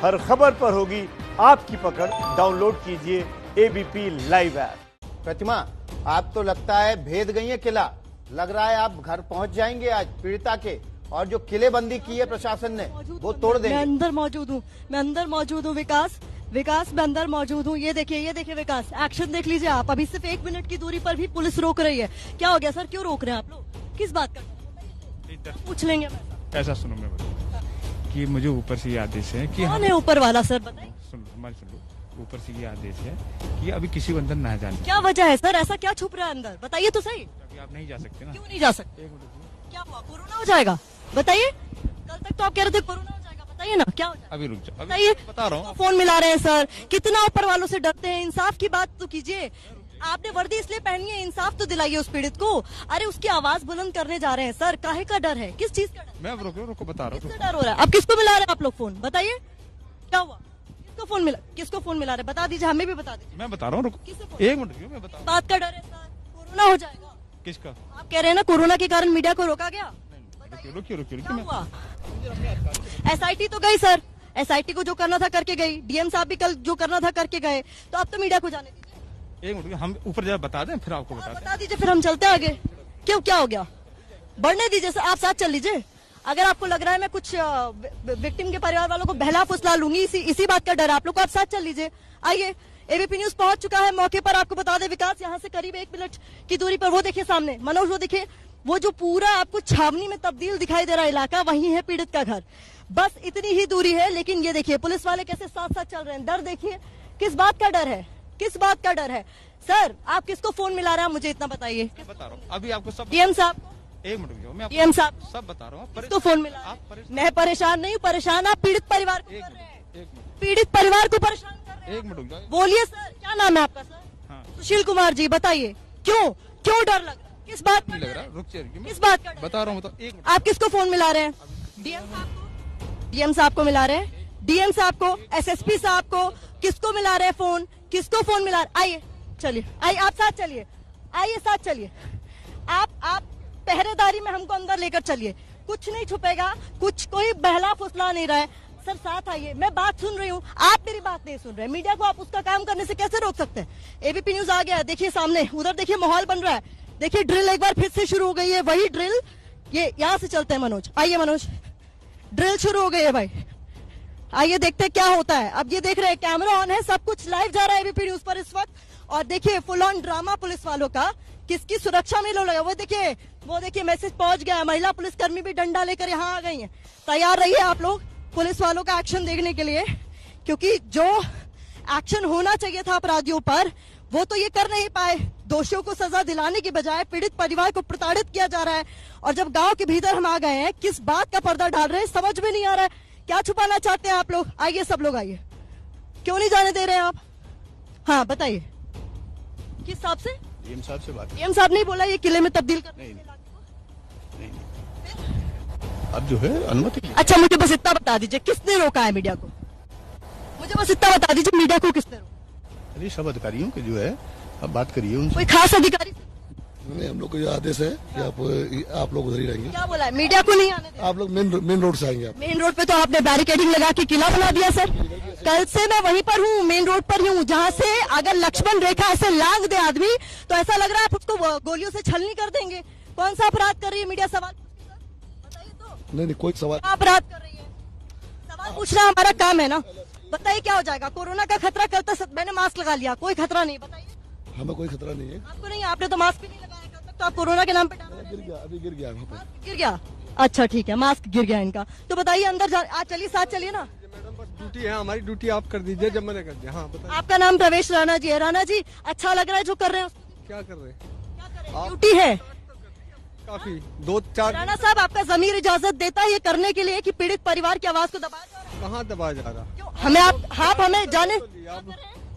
हर खबर पर होगी आपकी पकड़। डाउनलोड कीजिए एबीपी लाइव ऐप। प्रतिमा, आप तो लगता है भेद गई है किला। लग रहा है आप घर पहुंच जाएंगे आज पीड़िता के, और जो किलेबंदी की है प्रशासन ने वो तोड़ देंगे। मैं अंदर मौजूद हूँ विकास मैं अंदर मौजूद हूँ। ये देखिए विकास, एक्शन देख लीजिए आप। अभी सिर्फ 1 मिनट की दूरी पर भी पुलिस रोक रही है। क्या हो गया सर, क्यों रोक रहे हैं आप लोग, किस बात का पूछ लेंगे। ऐसा सुनो, मैं बताऊं कि मुझे ऊपर से ये आदेश है कि कौन है ऊपर वाला सर, बताइए। सुन लो, ऊपर से ये आदेश है कि अभी किसी को अंदर ना जाने। क्या वजह है सर, ऐसा क्या छुप रहा है अंदर, बताइए तो सही। अभी आप नहीं जा सकते ना। क्यों नहीं जा सकते? क्या हुआ, कोरोना हो जाएगा? बताइए, कल तक तो आप कह रहे थे कोरोना हो जाएगा, बताइए ना क्या हो जाएगा। अभी रुक जाओ, बताइए, बता रहा हूँ। फोन मिला रहे हैं सर, कितना ऊपर वालों से डरते हैं, इंसाफ की बात तो कीजिए। आपने वर्दी इसलिए पहनी है, इंसाफ तो दिलाइए उस पीड़ित को। अरे उसकी आवाज बुलंद करने जा रहे हैं सर, काहे का डर है, किस चीज का डर? मैं रुको बता रहा हूँ। किसका डर हो रहा है? अब किसको मिला रहे हैं आप लोग फोन, बताइए क्या हुआ, किसको फोन मिला रहे, बता दीजिए, हमें भी बता दीजिए। मैं बता रहा हूँ, रुको किससे फोन? 1 मिनट, मैं बता। बात का डर है सर, कोरोना हो जाएगा। किसका? आप कह रहे हैं ना कोरोना के कारण मीडिया को रोका गया। रुकिए। क्या हुआ? एसआईटी तो गई सर, एसआईटी को जो करना था करके गई। डीएम साहब भी कल जो करना था करके गए, तो अब तो मीडिया को जाने दीजिए। 1 मिनट, हम ऊपर जरा बता दें, फिर आपको बता दीजिए, फिर हम चलते हैं आगे। क्यों, क्या हो गया, बढ़ने दीजिए सर, आप साथ चल लीजिए। अगर आपको लग रहा है मैं कुछ विक्टिम के परिवार वालों को बहला फुसला लूंगी, इसी बात का डर है आप लोग को, आप साथ चल लीजिए। आइए, एबीपी न्यूज पहुंच चुका है मौके पर। आपको बता दें विकास, यहाँ से करीब 1 मिनट की दूरी पर वो देखिए सामने, मनोज वो देखिए, वो जो पूरा आपको छावनी में तब्दील दिखाई दे रहा इलाका, वही है पीड़ित का घर। बस इतनी ही दूरी है, लेकिन ये देखिए पुलिस वाले कैसे साथ साथ चल रहे हैं। डर देखिए, किस बात का डर है, किस बात का डर है सर? आप किसको फोन मिला रहे हैं मुझे इतना बताइए। बता रहा हूँ अभी आपको सब। डीएम साहब, 1 मिनट रुकिए, मैं डीएम साहब सब बता रहा हूँ। किसको फोन मिला? मैं परेशान नहीं हूँ, परेशान आप पीड़ित परिवार को कर रहे हैं। 1 मिनट, पीड़ित परिवार को परेशान कर रहे हैं। 1 मिनट रुक जाओ। बोलिए सर, क्या नाम है आपका सर? हाँ। सुशील कुमार जी, बताइए क्यों डर लग रहा है, किस बात का नहीं लग डर रहा, है? रुक जाइए, किस बात का डर? बता रहा हूँ, बताओ। 1 मिनट। आप किसको फोन मिला रहे हैं? डीएम साहब को मिला रहे हैं, डीएम साहब को, एसएसपी साहब को, किसको मिला रहे हैं फोन, किसको फोन मिला रहे? आइए चलिए, आइए आप साथ चलिए, आइए साथ चलिए। आप पहरेदारी में हमको अंदर लेकर चलिए, कुछ नहीं छुपेगा, कुछ कोई बहला फुसला नहीं रहा है सर। साथ आइए, मैं बात सुन रही हूँ, आप मेरी बात नहीं सुन रहे। मीडिया को आप उसका काम करने से कैसे रोक सकते हैं? एबीपी न्यूज आ गया है, देखिए सामने, उधर देखिए माहौल बन रहा है। देखिए ड्रिल एक बार फिर से शुरू हो गई है, वही ड्रिल। ये यहाँ से चलते हैं मनोज, आइए मनोज, ड्रिल शुरू हो गई है भाई। आइए देखते हैं क्या होता है। अब ये देख रहे हैं कैमरा ऑन है, सब कुछ लाइव जा रहा है एबीपी न्यूज पर इस वक्त। और देखिए फुल ऑन ड्रामा पुलिस वालों का, किसकी सुरक्षा में लोग लगे। वो देखिए मैसेज पहुंच गया है, महिला पुलिसकर्मी भी डंडा लेकर यहाँ आ गई है। तैयार रहिए आप लोग पुलिस वालों का एक्शन देखने के लिए, क्योंकि जो एक्शन होना चाहिए था अपराधियों पर वो तो ये कर नहीं पाए। दोषियों को सजा दिलाने की बजाय पीड़ित परिवार को प्रताड़ित किया जा रहा है। और जब गांव के भीतर हम आ गए हैं, किस बात का पर्दा डाल रहे हैं समझ में नहीं आ रहा है। क्या छुपाना चाहते हैं आप लोग? आइए सब लोग आइए, क्यों नहीं जाने दे रहे हैं आप? हाँ बताइए, किस हिसाब से? डीएम साहब से बात। डीएम साहब नहीं बोला ये किले में तब्दील कर? नहीं। अब जो है अनुमति। अच्छा मुझे बस इतना बता दीजिए, किसने रोका है मीडिया को? मुझे बस इतना बता दीजिए, मीडिया को किसने रोका? अरे सब अधिकारियों के जो है, अब बात करिए उनसे। कोई खास अधिकारी? नहीं, हम लोग को ये आदेश है कि आप लोग उधर ही रहेंगे। क्या बोला है? मीडिया को नहीं आने देना। आप लोग मेन रोड से आएंगे। आप मेन रोड पे तो आपने बैरिकेडिंग लगा के किला बना दिया सर। कल से मैं वहीं पर हूँ, मेन रोड पर ही हूँ, जहाँ से अगर लक्ष्मण रेखा ऐसे लांग दे आदमी तो ऐसा लग रहा है आप उसको गोलियों से छलनी कर देंगे। कौन सा अपराध कर रही है मीडिया? सवाल बताइए तो। नहीं कोई सवाल। क्या अपराध कर रही है? सवाल पूछना हमारा काम है ना। बताइए क्या हो जाएगा? कोरोना का खतरा, कल तक मैंने मास्क लगा लिया, कोई खतरा नहीं। बताइए, हमें कोई खतरा नहीं है। आपको नहीं? आपने तो मास्क भी नहीं लगाया कल तक, तो आप कोरोना के नाम पे डाल रहे हैं। गिर गया, अभी गिर गया वहाँ पे। मास्क गिर गया? अच्छा ठीक है, मास्क गिर गया इनका। तो बताइए अंदर जा, आज चलिए साथ चलिए ना। मैडम बस ड्यूटी है हमारी, ड्यूटी आप कर दीजिए जब मैंने कर दिया। हाँ बताइए। आपका नाम प्रवेश राणा जी है। राणा जी, अच्छा लग रहा है जो कर रहे हैं? क्या कर रहे हैं? क्या कर रहे हैं? ड्यूटी है काफी 2-4। राणा साहब, आपका जमीर इजाजत देता है ये करने के लिए कि पीड़ित परिवार की आवाज को दबाया जा रहा है? कहाँ दबाया जा रहा? क्यों? हमें आप हमें जाने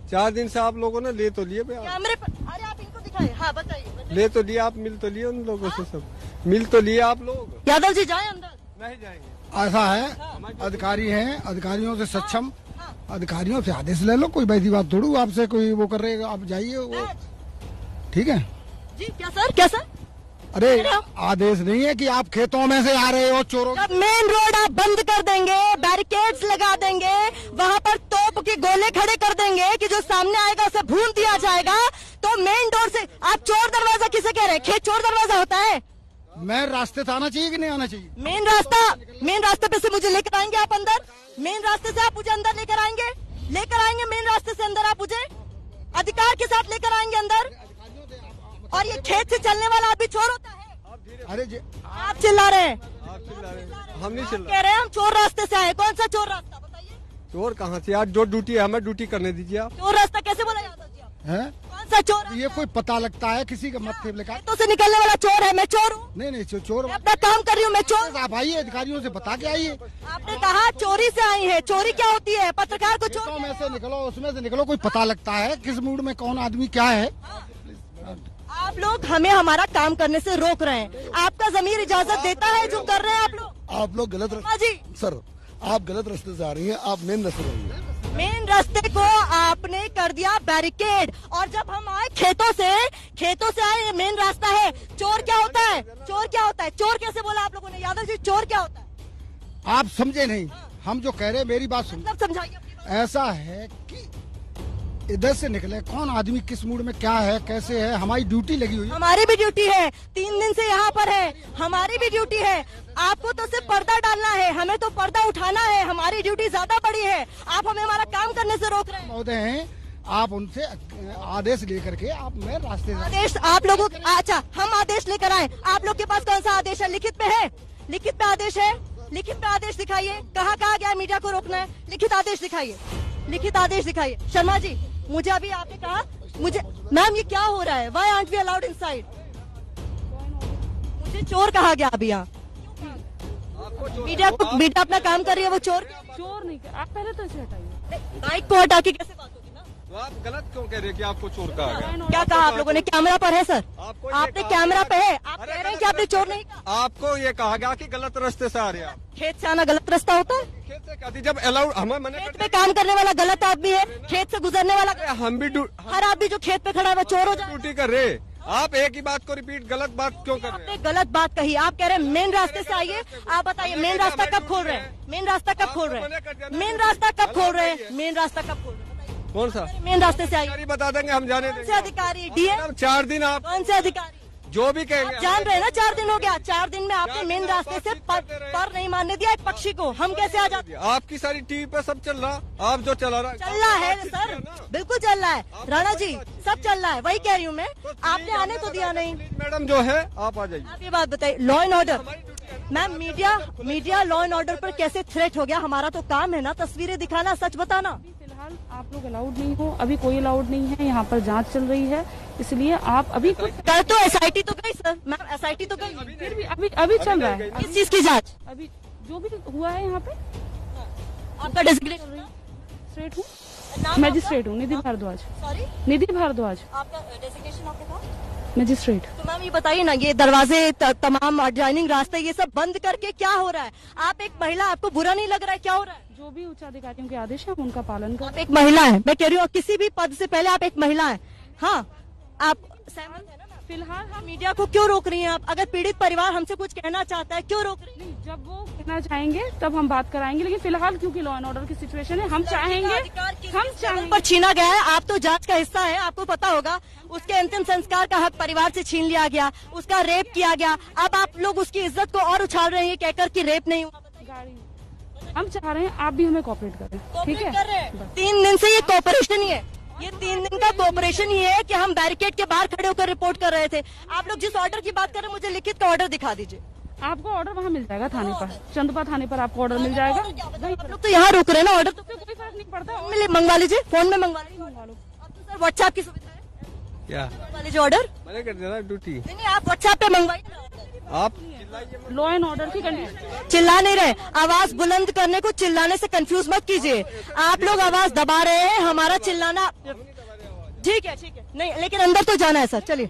4 दिन से आप लोगों ने ले तो लिए भैया। कैमरे पर। अरे आप इनको दिखाइए। हाँ बताइए। ले तो लिए आप, मिल तो लिए उन लोगों से, सब मिल तो लिए आप लोग। यादव जी जाए अंदर? नहीं जाएंगे। ऐसा है, अधिकारी हैं, अधिकारियों से सक्षम, अधिकारियों से आदेश ले लो। कोई वैसी बात थोड़ी आपसे कोई वो कर रहे, आप जाइए वो, ठीक है? जी क्या सर? क्या सर? अरे आदेश नहीं है कि आप खेतों में से आ रहे हो चोरों। जब मेन रोड आप बंद कर देंगे, बैरिकेड्स लगा देंगे, वहाँ पर तोप के गोले खड़े कर देंगे कि जो सामने आएगा उसे भून दिया जाएगा, तो मेन डोर से आप चोर दरवाजा किसे कह रहे हैं? खेत चोर दरवाजा होता है? मैं रास्ते से आना चाहिए कि नहीं आना चाहिए? मेन रास्ते पे से मुझे लेकर आएंगे आप अंदर? मेन रास्ते से आप मुझे अंदर लेकर आएंगे मेन रास्ते से अंदर आप मुझे अधिकार के साथ लेकर आएंगे अंदर? और ये खेत से चलने वाला आदमी चोर होता है? अरे जी आप चिल्ला रहे हैं, हम नहीं चिल्ला कह रहे हैं हम चोर रास्ते से आए। कौन सा चोर रास्ता बताइए? चोर कहाँ से? आज जो ड्यूटी है हमें ड्यूटी करने दीजिए आप। चोर रास्ता कैसे बोला जाता है? हैं? कौन सा चोर? ये कोई पता लगता है किसी का मत लिखा? तो से निकलने वाला चोर है, मैं चोर हूँ? नहीं चोर मैं अपना काम कर रही हूँ, मैं चोर। आप आइए, अधिकारियों से बता के आइए। आपने कहा चोरी से आई है, चोरी क्या होती है? पत्रकार को चोर में से निकलो, उसमें से निकलो, कोई पता लगता है किस मूड में कौन आदमी क्या है। आप लोग हमें हमारा काम करने से रोक रहे हैं। आपका जमीर इजाजत देता है जो कर रहे हैं आप लोग गलत जी सर, आप गलत रास्ते से आ रही हैं, आप मेन रास्ते रहिए। मेन रास्ते को आपने कर दिया बैरिकेड, और जब हम आए खेतों से आए, मेन रास्ता है। चोर क्या होता है? चोर कैसे बोला आप लोगों ने? यादव जी, चोर क्या होता है? आप समझे नहीं, हम जो कह रहे हैं मेरी बात सुन। समझाइए। ऐसा है कि इधर से निकले कौन आदमी किस मूड में क्या है कैसे है, हमारी ड्यूटी लगी हुई है। हमारी भी ड्यूटी है, 3 दिन से यहाँ पर है, हमारी भी ड्यूटी है। आपको तो सिर्फ पर्दा डालना है, हमें तो पर्दा उठाना है। हमारी ड्यूटी ज्यादा बड़ी है, आप हमें हमारा काम करने से रोक रहे हैं। महोदय हैं, आप उनसे आदेश लेकर के आप मैं रास्ते से। आदेश आप लोगों? अच्छा, हम आदेश लेकर आए। आप लोग के पास कौन सा आदेश है? लिखित पे है? लिखित पे आदेश है? लिखित पे आदेश दिखाइए। कहाँ गया है मीडिया को रोकना है? लिखित आदेश दिखाइए, लिखित आदेश दिखाइए। शर्मा जी, मुझे अभी आपने कहा मुझे, मैम ये क्या हो रहा है? Why aren't we allowed inside? मुझे चोर कहा गया अभी यहाँ। मीडिया अपना काम कर रही है, वो चोर नहीं। आप पहले तो इसे हटाइए। बाइक को हटा के कैसे बात होगी ना? तो आप गलत क्यों कह रहे हैं कि आपको चोर कहा गया? क्या कहा आप लोगों ने? कैमरा पर है सर, आपने कैमरा पे है, आप कह रहे हैं कि आपने चोर नहीं कहा। आपको ये कहा गया कि गलत रास्ते से आ रहे हैं आप। खेत से आना गलत रास्ता होता है? खेत से कहती जब अलाउड हमें मना खेत पे काम करने वाला गलत आदमी है, खेत से गुजरने वाला हम भी हर आदमी जो खेत पे खड़ा है वो चोर हो जाए। ड्यूटी कर रहे, आप एक ही बात को रिपीट गलत बात क्यों कर रहे हैं? आपने गलत बात कही। आप कह रहे हैं मेन रास्ते से आइए। आप बताइए मेन रास्ता कब खोल रहे हैं? मेन रास्ता कब खोल रहे हैं? मेन रास्ता कब खोल रहे हैं? मेन रास्ता कब खोल रहे हैं? कौन सा? मेन रास्ते से आइए। बता देंगे, हम जाने कौन से अधिकारी? डीएम? 4 दिन आप कौन से अधिकारी? जो भी कहेंगे जान रहे हैं ना, 4 दिन हो गया। 4 दिन में आपने मेन रास्ते से पर नहीं मारने दिया एक पक्षी को। हम कैसे आ जाते? आपकी सारी टीवी पे सब चल रहा, आप जो चला रहा चल रहा है सर, बिल्कुल चल रहा है राणा जी, सब चल रहा है। वही कह रही हूँ मैं, आपने आने तो दिया नहीं। मैडम जो है आप आ जाइए। आप ये बात बताइए, law and order. Ma'am, media law and order पर कैसे थ्रेट हो गया? हमारा तो काम है ना तस्वीरें दिखाना, सच बताना। फिलहाल आप लोग अलाउड नहीं हो, अभी कोई अलाउड नहीं है। यहाँ पर जांच चल रही है, इसलिए आप अभी कुछ कर तो एसआईटी तो गई सर, मैम एसआईटी तो गई, फिर भी अभी चल रहा है। किस चीज की जांच? अभी जो भी हुआ है यहाँ पे। आपका डेजिग्नेशन? स्ट्रेट हूँ, मैजिस्ट्रेट हूँ, निधि भारद्वाज। सॉरी, निधि भारद्वाज। आपका डेजिग्नेशन आपने कहा? मैजिस्ट्रेट। तो मैम ये बताइए ना, ये दरवाजे तमाम एडजॉइनिंग रास्ते ये सब बंद करके क्या हो रहा है? आप एक महिला, आपको बुरा नहीं लग रहा है? क्या हो रहा है? जो भी उच्च अधिकारियों के आदेश है उनका पालन कर। आप एक महिला है, मैं कह रही हूँ किसी भी पद से पहले आप एक महिला है। हाँ, आप सहमत है ना? फिलहाल हम मीडिया को क्यों रोक रही हैं आप? अगर पीड़ित परिवार हमसे कुछ कहना चाहता है, क्यों रोक रही हैं? जब वो कहना चाहेंगे तब हम बात कराएंगे, लेकिन फिलहाल क्योंकि लॉ एंड ऑर्डर की सिचुएशन है, हम चाहेंगे पर छीना गया है। आप तो जांच का हिस्सा है, आपको पता होगा। उसके अंतिम संस्कार का हक परिवार से छीन लिया गया, उसका रेप किया गया। अब आप लोग उसकी इज्जत को और उछाल रहे हैं कहकर कि रेप नहीं हुआ। हम चाह रहे हैं आप भी हमें कोऑपरेट करें, ठीक है? 3 दिन से ये कोऑपरेशन ही है, ये 3 दिन का कोऑपरेशन ही है कि हम बैरिकेड के बाहर खड़े होकर रिपोर्ट कर रहे थे। आप लोग जिस ऑर्डर की बात कर रहे हैं, मुझे लिखित का ऑर्डर दिखा दीजिए। आपको ऑर्डर वहाँ मिल जाएगा थाने पर, चंदपा थाने पर आपको ऑर्डर मिल जाएगा। आप लोग तो यहाँ रुक रहे हैं ना, ऑर्डर तो कोई फर्क नहीं पड़ता। मंगवा लीजिए, फोन में मंगवा लीजिए। अब तो सर व्हाट्सएप की सुविधा है, क्या मंगवा लीजिए ऑर्डर। मैंने कर दिया ड्यूटी। नहीं, आप व्हाट्सएप पे मंगवाइए। आप लॉ एंड ऑर्डर की कंडीशन। चिल्ला नहीं रहे, आवाज बुलंद करने को चिल्लाने से कंफ्यूज मत कीजिए। आप लोग आवाज दबा रहे हैं, हमारा चिल्लाना ठीक है नहीं, लेकिन अंदर तो जाना है सर। चलिए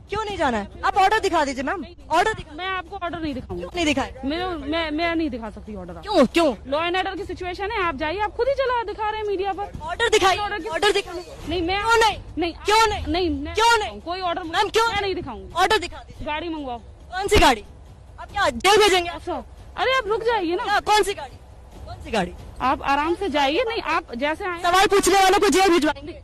क्यों नहीं जाना है? आप ऑर्डर दिखा दीजिए मैम, ऑर्डर दिखा। मैं आपको ऑर्डर नहीं दिखाऊंगी, नहीं दिखाए। मैं नहीं दिखा सकती ऑर्डर। क्यों क्यों? लॉ एंड ऑर्डर की सिचुएशन है, आप जाइए, आप खुद ही चला दिखा रहे हैं मीडिया पर। ऑर्डर दिखाइए, ऑर्डर दिखा। नहीं मैं क्यों नहीं? नहीं क्यों नहीं? नहीं क्यों नहीं? कोई ऑर्डर मैम क्यों मैं नहीं दिखाऊंगी। ऑर्डर दिखा दीजिए। गाड़ी मंगवाओ। कौन सी गाड़ी? आप क्या जेल भेजेंगे? अच्छा, अरे आप रुक जाइए ना। क्या, कौन सी गाड़ी? कौन सी गाड़ी? आप आराम से जाइए। नहीं आप जैसे आए, सवाल पूछने वालों को जेल भिजवाएंगे।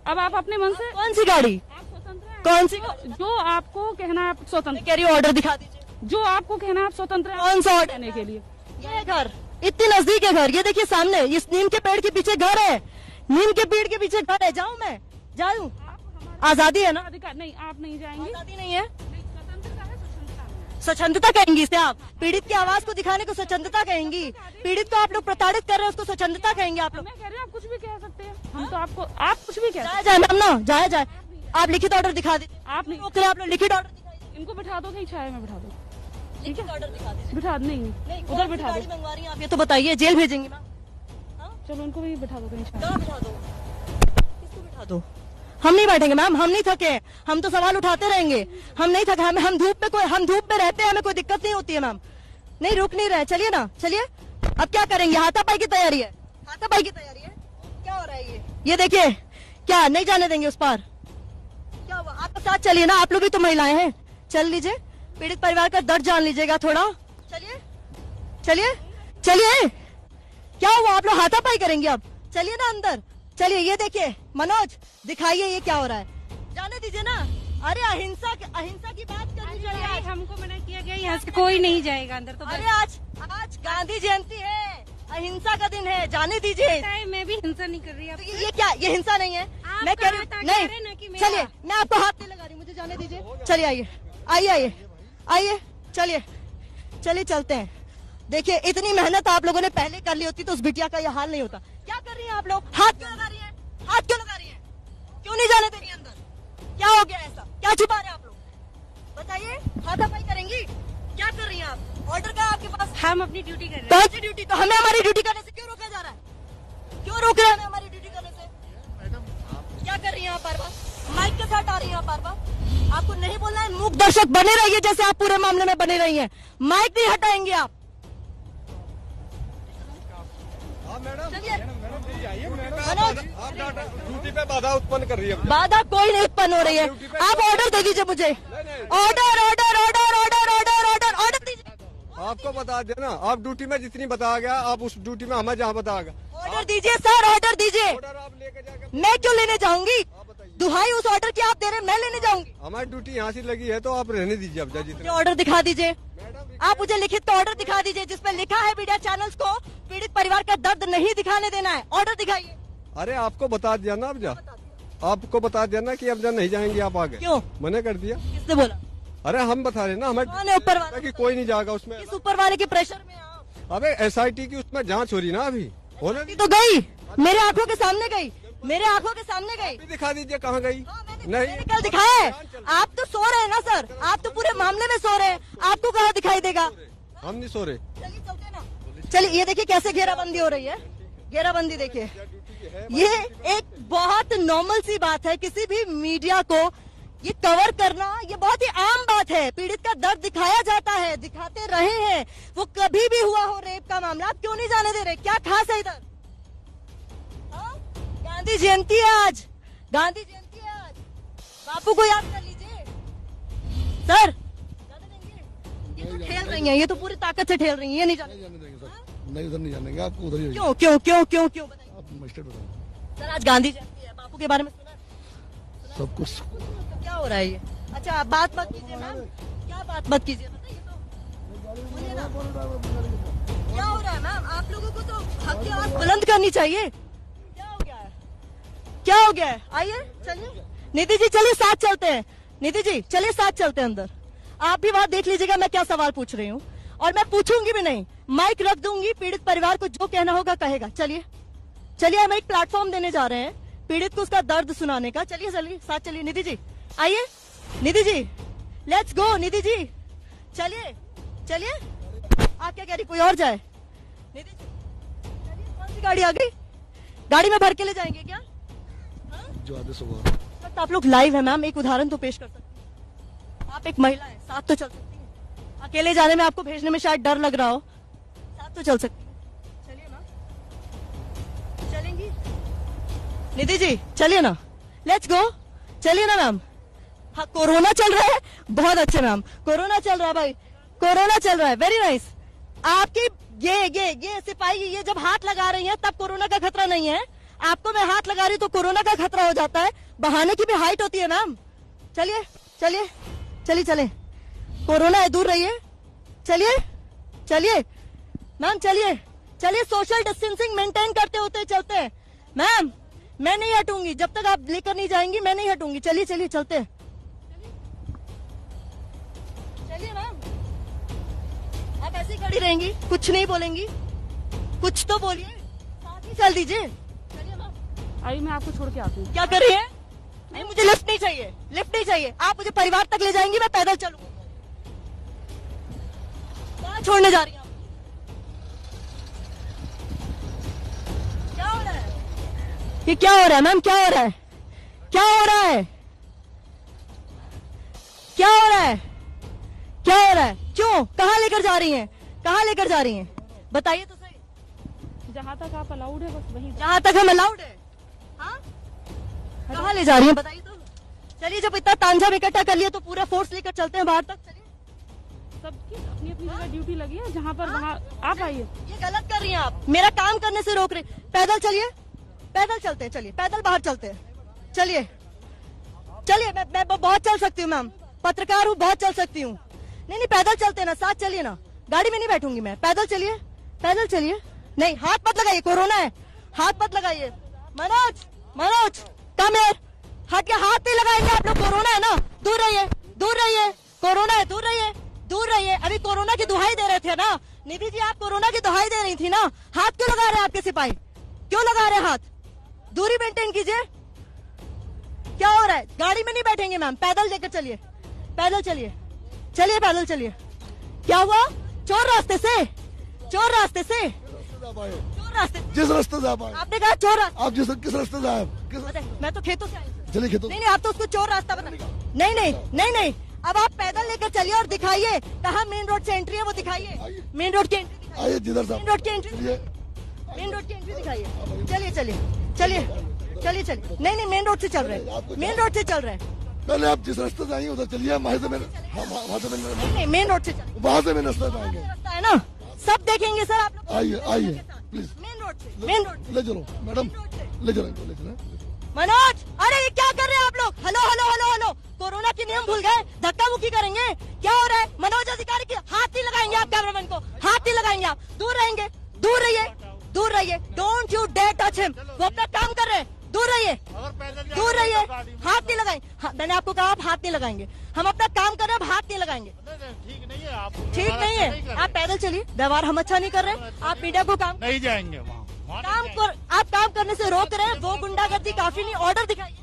अब आप अपने मन से, कौन सी गाड़ी? आप स्वतंत्र हैं। कौन सी? जो आपको कहना है आप स्वतंत्र, कह रही हूँ ऑर्डर दिखा दीजिए। जो आपको कहना है आप स्वतंत्र हैं कौन सा ऑर्डर? कहने के लिए। ये घर इतनी नजदीक है, घर ये देखिए सामने, इस नीम के पेड़ के पीछे घर है, नीम के पेड़ के पीछे घर है। जाऊँ मैं? जाऊँ? आजादी है ना? अधिकार नहीं, आप नहीं जाएंगे। आजादी नहीं है? स्वतंत्रता है, स्वतंत्रता है। स्वच्छंदता कहेंगी इसे आप? पीड़ित की आवाज को दिखाने को स्वच्छंदता कहेंगी? पीड़ित को आप लोग प्रताड़ित कर रहे हैं, उसको स्वच्छंदता कहेंगे आप लोग? मैं कह रही हूँ आप कुछ भी कह सकते हैं, हम तो आपको, आप कुछ भी कह सकते जाए जाए मैम ना, जाए जाए। आप लिखित ऑर्डर दिखा दीजिए। हैं। आप नहीं, रोक रहे आप लोग, लिखित ऑर्डर दिखाइए। इनको बिठा दो कहीं छाया में बिठा दो। लिखित ऑर्डर दिखा दीजिए। बिठा नहीं उधर बिठा गाड़ी दो। मंगवा रही हैं आप, ये तो बताइए, जेल भेजेंगे मैम? चलो उनको भी बिठा दो कहीं छाया। कहाँ बिठा दो? किसको बिठा दो? हम नहीं बैठेंगे मैम, हम नहीं थके, हम तो सवाल उठाते रहेंगे। हम नहीं थके, हम धूप में रहते हैं, हमें कोई दिक्कत नहीं होती है मैम। नहीं रुक नहीं रहे, चलिए ना, चलिए। अब क्या करेंगे? हाथापाई की तैयारी है, हाथापाई की तैयारी है। क्या हो रहा है ये देखिए, क्या नहीं जाने देंगे उस पार? क्या हुआ? आपके साथ चलिए ना, आप लोग भी तो महिलाएं हैं, चल लीजिए। पीड़ित परिवार का दर्द जान लीजिएगा थोड़ा। चलिए चलिए चलिए। क्या हुआ? आप लोग हाथापाई करेंगे अब? चलिए ना अंदर, चलिए। ये देखिए मनोज, दिखाइए ये क्या हो रहा है, जाने दीजिए ना। अरे अहिंसा की बात करनी चाहिए। आज हमको मना किया गया, यहाँ से कोई नहीं जाएगा अंदर। तो अरे आज गांधी जयंती है, अहिंसा का दिन है, जाने दीजिए। मैं भी हिंसा नहीं कर रही। तो ये क्या, ये हिंसा नहीं है? मैं कह रही हूँ नहीं। चलिए, मैं आपको हाथ नहीं लगा रही, मुझे जाने दीजिए। चलिए आइए आइए आइए आइए, चलिए चलिए चलते हैं। देखिए इतनी मेहनत आप लोगों ने पहले कर ली होती तो उस बिटिया का ये हाल नहीं होता। क्या कर रही हैं आप लोग? हाथ क्यों लगा रही हैं? हाथ क्यों लगा रही हैं? क्यों नहीं जाने दे रही अंदर? क्या हो गया ऐसा? क्या छुपा रहे हैं आप लोग? बताइए, हाथापाई करेंगी? क्या कर रही हैं आप? ऑर्डर का आपके पास? हम अपनी ड्यूटी कर रहे हैं। कौन सी ड्यूटी? तो हमें हमारी ड्यूटी करने से क्यों रोका जा रहा है? क्यों रोक रहे हैं हमें हमारी ड्यूटी करने से? क्या कर रही हैं आप बार बार? माइक के साथ आ रही हैं आप बार बार? आपको नहीं बोलना है, मूक दर्शक बने रहिए जैसे आप पूरे मामले में बने रही हैं। माइक नहीं हटाएंगे आप। चलिए मनोज, ड्यूटी पे बाधा उत्पन्न कर रही है। बाधा कोई नहीं उत्पन्न हो रही है। आप ऑर्डर दे दीजिए मुझे। Order order order order order order order दीजिए। आपको बता देना, आप ड्यूटी में जितनी बताया गया, आप उस ड्यूटी में हमें जहाँ बताया गया। ऑर्डर दीजिए सर, ऑर्डर दीजिए। ऑर्डर आप लेके जाकर, मैं क्यों लेने जाऊंगी? दुहाई उस ऑर्डर की आप दे रहे हैं, मैं लेने जाऊंगी? हमारी ड्यूटी यहाँ से लगी है तो आप रहने दीजिए। अब जितने ऑर्डर दिखा दीजिए। आप मुझे लिखित ऑर्डर दिखा दीजिए जिसमें लिखा है मीडिया चैनल्स को पीड़ित परिवार का दर्द नहीं दिखाने देना है। ऑर्डर दिखाइए। अरे आपको बता दिया ना, अब जा आपको बता दिया ना कि अब जा नहीं जाएंगे आप आगे। क्यों मना कर दिया? किसने बोला? अरे हम बता रहे ना, हमें कौन है ऊपर वाला? कि कोई नहीं जाएगा उसमें। किस ऊपर वाले के प्रेशर में आप? अबे SIT की उसमें जांच हो रही ना, अभी होने दी। तो गई, मेरे आंखों के सामने गई, मेरे आंखों के सामने गई। भी दिखा दीजिए कहाँ गई। मैंने कल दिखाया है। आप तो सो रहे हैं ना सर, आप तो पूरे मामले में सो रहे हैं, आपको कहाँ दिखाई देगा? हम नहीं सो रहे। चलिए चलते ना। चलिए ये देखिए कैसे घेराबंदी हो रही है, घेराबंदी देखिए। ये एक बहुत नॉर्मल सी बात है, किसी भी मीडिया को ये कवर करना ये बहुत ही आम बात है। पीड़ित का दर्द दिखाया जाता है, दिखाते रहे हैं, वो कभी भी हुआ हो रेप का मामला। आप क्यों नहीं जाने दे रहे? क्या खास है इधर? गांधी जयंती है आज, गांधी जयंती है आज, बापू को याद कर लीजिए सर। जाने देंगे? ये तो ठेल रही हैं, ये तो पूरी ताकत से ठेल रही हैं, ये नहीं जाने देंगे सर, नहीं उधर नहीं जाने देंगे, आपको उधर ही क्यों क्यों क्यों क्यों क्यों बताइए आप मजिस्ट्रेट बताओ। सर। आज गांधी जयंती है, बापू के बारे में सुना? सब कुछ क्या हो रहा है ये? अच्छा आप बात मत कीजिए मैम, क्या बात मत कीजिए, बताइए तो बोलिए ना। क्या हो रहा है मैम? आप लोगों को तो हक की आवाज बुलंद करनी चाहिए। क्या हो गया है? क्या हो गया है? आइए चलिए नीति जी, चलिए साथ चलते हैं। नीति जी चलिए साथ चलते हैं अंदर। आप भी बात देख लीजिएगा मैं क्या सवाल पूछ रही हूँ, और मैं पूछूंगी भी नहीं, माइक रख दूंगी, पीड़ित परिवार को जो कहना होगा कहेगा। चलिए चलिए, हम एक प्लेटफॉर्म देने जा रहे हैं पीड़ित को उसका दर्द सुनाने का। चलिए चलिए साथ चलिए। निधि जी आइए, निधि जी लेट्स गो। निधि जी चलिए चलिए। आप क्या कह रही, कोई और जाए? निधि जी चलिए, कौन सी गाड़ी आ गई? गाड़ी में भर के ले जाएंगे क्या? जो आदेश होगा। आप लोग लाइव है मैम, एक उदाहरण तो पेश कर सकते हैं। आप एक महिला है, साथ तो चल सकती हैं। अकेले जाने में आपको भेजने में शायद डर लग रहा हो, साथ तो चल सकती हैं। चलिए ना, चलेंगी निधि जी, चलिए ना, लेट्स गो, चलिए ना मैम। हाँ, कोरोना चल रहा है, बहुत अच्छे मैम, कोरोना चल रहा है भाई, कोरोना चल रहा है, वेरी नाइस। आपकी ये सिपाही ये जब हाथ लगा रही हैं तब कोरोना का खतरा नहीं है, आपको मैं हाथ लगा रही तो कोरोना का खतरा हो जाता है। बहाने की भी हाइट होती है मैम। चलिए चलिए चलिए चले, कोरोना है, दूर रहिए। चलिए चलिए मैम, चलिए चलिए, सोशल डिस्टेंसिंग मेंटेन करते होते चलते हैं मैम। मैं नहीं हटूंगी जब तक आप लेकर नहीं जाएंगी, मैं नहीं हटूंगी। चलिए चलिए चलते हैं, चलिए मैम। आप ऐसे ही खड़ी रहेंगी, कुछ नहीं बोलेंगी, कुछ तो बोलिए, साथ ही चल दीजिए। चलिए मैम, आइए मैं आपको छोड़ के आती हूँ। क्या कर रही है? नहीं, मुझे लिफ्ट नहीं चाहिए, लिफ्ट नहीं चाहिए। आप मुझे परिवार तक ले जाएंगी, मैं पैदल चलूंगी। कहाँ छोड़ने जा रही हैं आप? क्या हो रहा है? ये क्या हो रहा है मैम? क्या हो रहा है? क्या हो रहा है? क्या हो रहा है? क्या हो रहा है? क्यों? कहाँ लेकर जा रही हैं? कहाँ लेकर जा रही हैं? बताइए तो सही। जहाँ तक आप अलाउड है बस वहीं। जहाँ तक हम अलाउड है। हाँ, कहाँ ले जा रही हैं बताइए तो। चलिए, जब इतना तांझा इकट्ठा कर लिया तो पूरा फोर्स लेकर चलते हैं बाहर तक। चलिए, सबकी अपनी अपनी जगह ड्यूटी लगी है, जहाँ पर वहाँ आप आइए। ये गलत कर रही हैं आप, मेरा काम करने से रोक रहे। पैदल चलिए, पैदल चलते हैं, चलिए पैदल बाहर चलते हैं। चलिए चलिए, मैं बहुत चल सकती हूँ मैम, पत्रकार हूँ, बहुत चल सकती हूँ। नहीं नहीं, पैदल चलते हैं ना, साथ चलिए ना, गाड़ी में नहीं बैठूंगी मैं। पैदल चलिए, पैदल चलिए। नहीं, हाथ मत लगाइए, कोरोना है, हाथ मत लगाइए। मनोज, मनोज कम हियर, हाथ नहीं लगाएंगे आप लोग, कोरोना है ना, दूर रहिए, दूर रहिए, कोरोना है, दूर रहिए, दूर रहिए। अभी कोरोना की दुहाई दे रहे थे ना निधि जी, आप कोरोना की दुहाई दे रही थी ना। हाथ क्यों लगा रहे हैं आपके सिपाही? क्यों लगा रहे हैं हाथ? दूरी मेंटेन कीजिए। क्या हो रहा है? गाड़ी में नहीं बैठेंगे मैम, पैदल लेकर चलिए, पैदल चलिए, चलिए पैदल चलिए। क्या हुआ? चोर रास्ते से, चोर रास्ते से, चोर रास्ते से। जिस रास्ते से आप आए, आपने कहा चोर रास्ते। आप किस रास्ते से आए? मैं तो खेतों से आई हूँ। चलिए खेतों। नहीं नहीं, आप तो उसको चोर रास्ता बता। नहीं नहीं नहीं नहीं, अब आप पैदल लेकर चलिए और दिखाइए कहाँ मेन रोड से एंट्री है, वो दिखाइए। मेन रोड की एंट्री दिखाइए। आइए जिधर साहब, मेन रोड की एंट्री, मेन रोड की एंट्री दिखाइए। चलिए चलिए चलिए चलिए चलिए। नहीं नहीं, मेन रोड से चल रहे हैं, मेन रोड से चल रहे हैं। पहले आप जिस रास्ते से आई उधर चलिए, वहाँ से मैंने नहीं, मेन रोड से चलिए, वहाँ से मैंने रास्ता आएंगे। रास्ता है ना, सब देखेंगे सर आप लोग। आइए आइए प्लीज, मेन रोड से, मेन रोड ले चलो मैडम, ले चलेंगे, ले चलें। मनोज, अरे ये क्या कर रहे हैं आप लोग? Hello hello hello hello, corona के नियम भूल गए? धक्का मुक्की करेंगे? क्या हो रहा है? मनोज अधिकारी के हाथ नहीं लगाएंगे आप, कैमरामैन को हाथ नहीं लगाएंगे आप, दूर रहेंगे, दूर रहिए, दूर रहिए। Don't you dare touch him, वो अपना काम कर रहे हैं, दूर रहिए, दूर रहिए, हाथ नहीं लगाएंगे। मैंने आपको कहा आप हाथ नहीं लगाएंगे, हम अपना काम कर रहे हैं, आप हाथ नहीं लगाएंगे। ठीक नहीं है, आप ठीक नहीं है, आप पैदल चलिए, व्यवहार हम अच्छा नहीं कर रहे। आप मीडिया को काम नहीं जाएंगे काम कर, आप काम करने से रोक रहे हैं, वो गुंडागर्दी काफी नहीं। ऑर्डर दिखाइए,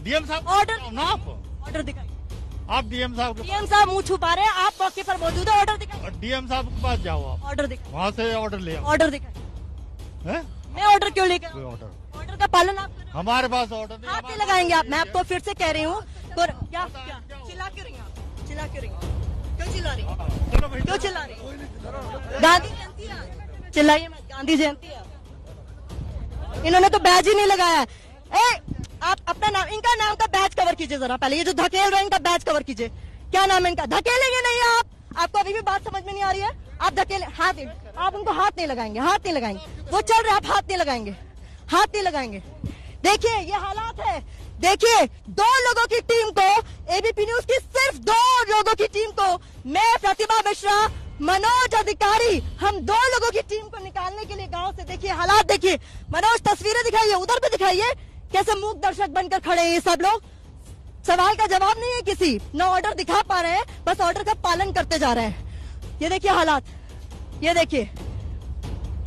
डीएम साहब, ऑर्डर ना आप ऑर्डर दिखाइए। आप डीएम साहब के डीएम साहब मुंह छुपा रहे हैं, आप मौके पर मौजूद है, ऑर्डर दिखाइए। डीएम साहब के पास जाओ, आप ऑर्डर दिखाइए, वहाँ से ऑर्डर ले आओ। ऑर्डर दिखाइए। हैं? मैं ऑर्डर क्यों लेकर? कोई ऑर्डर, ऑर्डर का पालन आप करें। हमारे पास ऑर्डर नहीं। हाथ नहीं लगाएंगे आप, मैं आपको फिर से कह रही हूँ। क्या चिल्ला क्यों रही हैं आप? चिल्ला क्यों रही हैं? क्यों चिल्ला रही हैं? चलो भाई, क्यों चिल्ला रही हैं? गांधी जयंती है, चिल्लाइए मत, गांधी जयंती है। इन्होंने तो बैज ही नहीं लगाया। आप अपना नाम, इनका नाम का बैज कवर कीजिए जरा पहले। ये जो धकेल रहे हैं इनका बैज कवर कीजिए। क्या नाम है इनका? धकेलेंगे नहीं आप, आपको अभी भी बात समझ में नहीं आ रही है? आप धकेले, हाथ नहीं, आप उनको हाथ नहीं लगाएंगे, हाथ नहीं लगाएंगे। वो चल रहे, आप हाथ नहीं लगाएंगे, हाथ नहीं लगाएंगे। देखिए ये हालात है, देखिए 2 लोगों की टीम को, एबीपी न्यूज की सिर्फ 2 लोगों की टीम को, मैं प्रतिभा मिश्रा, मनोज अधिकारी, हम 2 लोगों की टीम को निकालने के लिए गांव से, देखिए हालात देखिए। मनोज तस्वीरें दिखाइए, उधर भी दिखाइए, कैसे मूक दर्शक बनकर खड़े हैं ये सब लोग। सवाल का जवाब नहीं है किसी, न ऑर्डर दिखा पा रहे हैं, बस ऑर्डर का पालन करते जा रहे हैं। ये देखिए हालात, ये देखिए।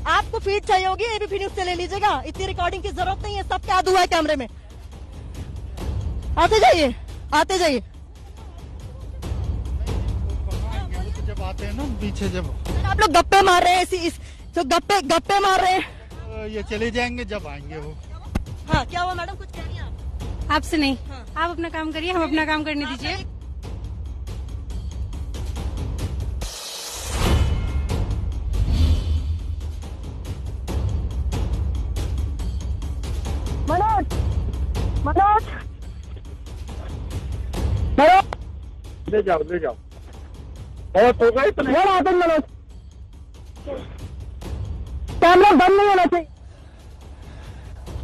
आपको फीड चाहिए होगी, एबीपी न्यूज से ले लीजिएगा, इतनी रिकॉर्डिंग की जरूरत नहीं है, सब क्या हुआ है कैमरे में। आते जाइए, आते जाइए। जब आते हैं ना पीछे, जब आप लोग गप्पे मार रहे हैं, तो गप्पे मार रहे हैं। ये चले जाएंगे जब आएंगे वो। हाँ, क्या हुआ मैडम, कुछ कह रही हैं आप? आपसे नहीं, हाँ। आप अपना काम करिए, हम अपना काम करने दीजिए। मनोज ले जाओ मनोज कैमरा बंद नहीं होना चाहिए,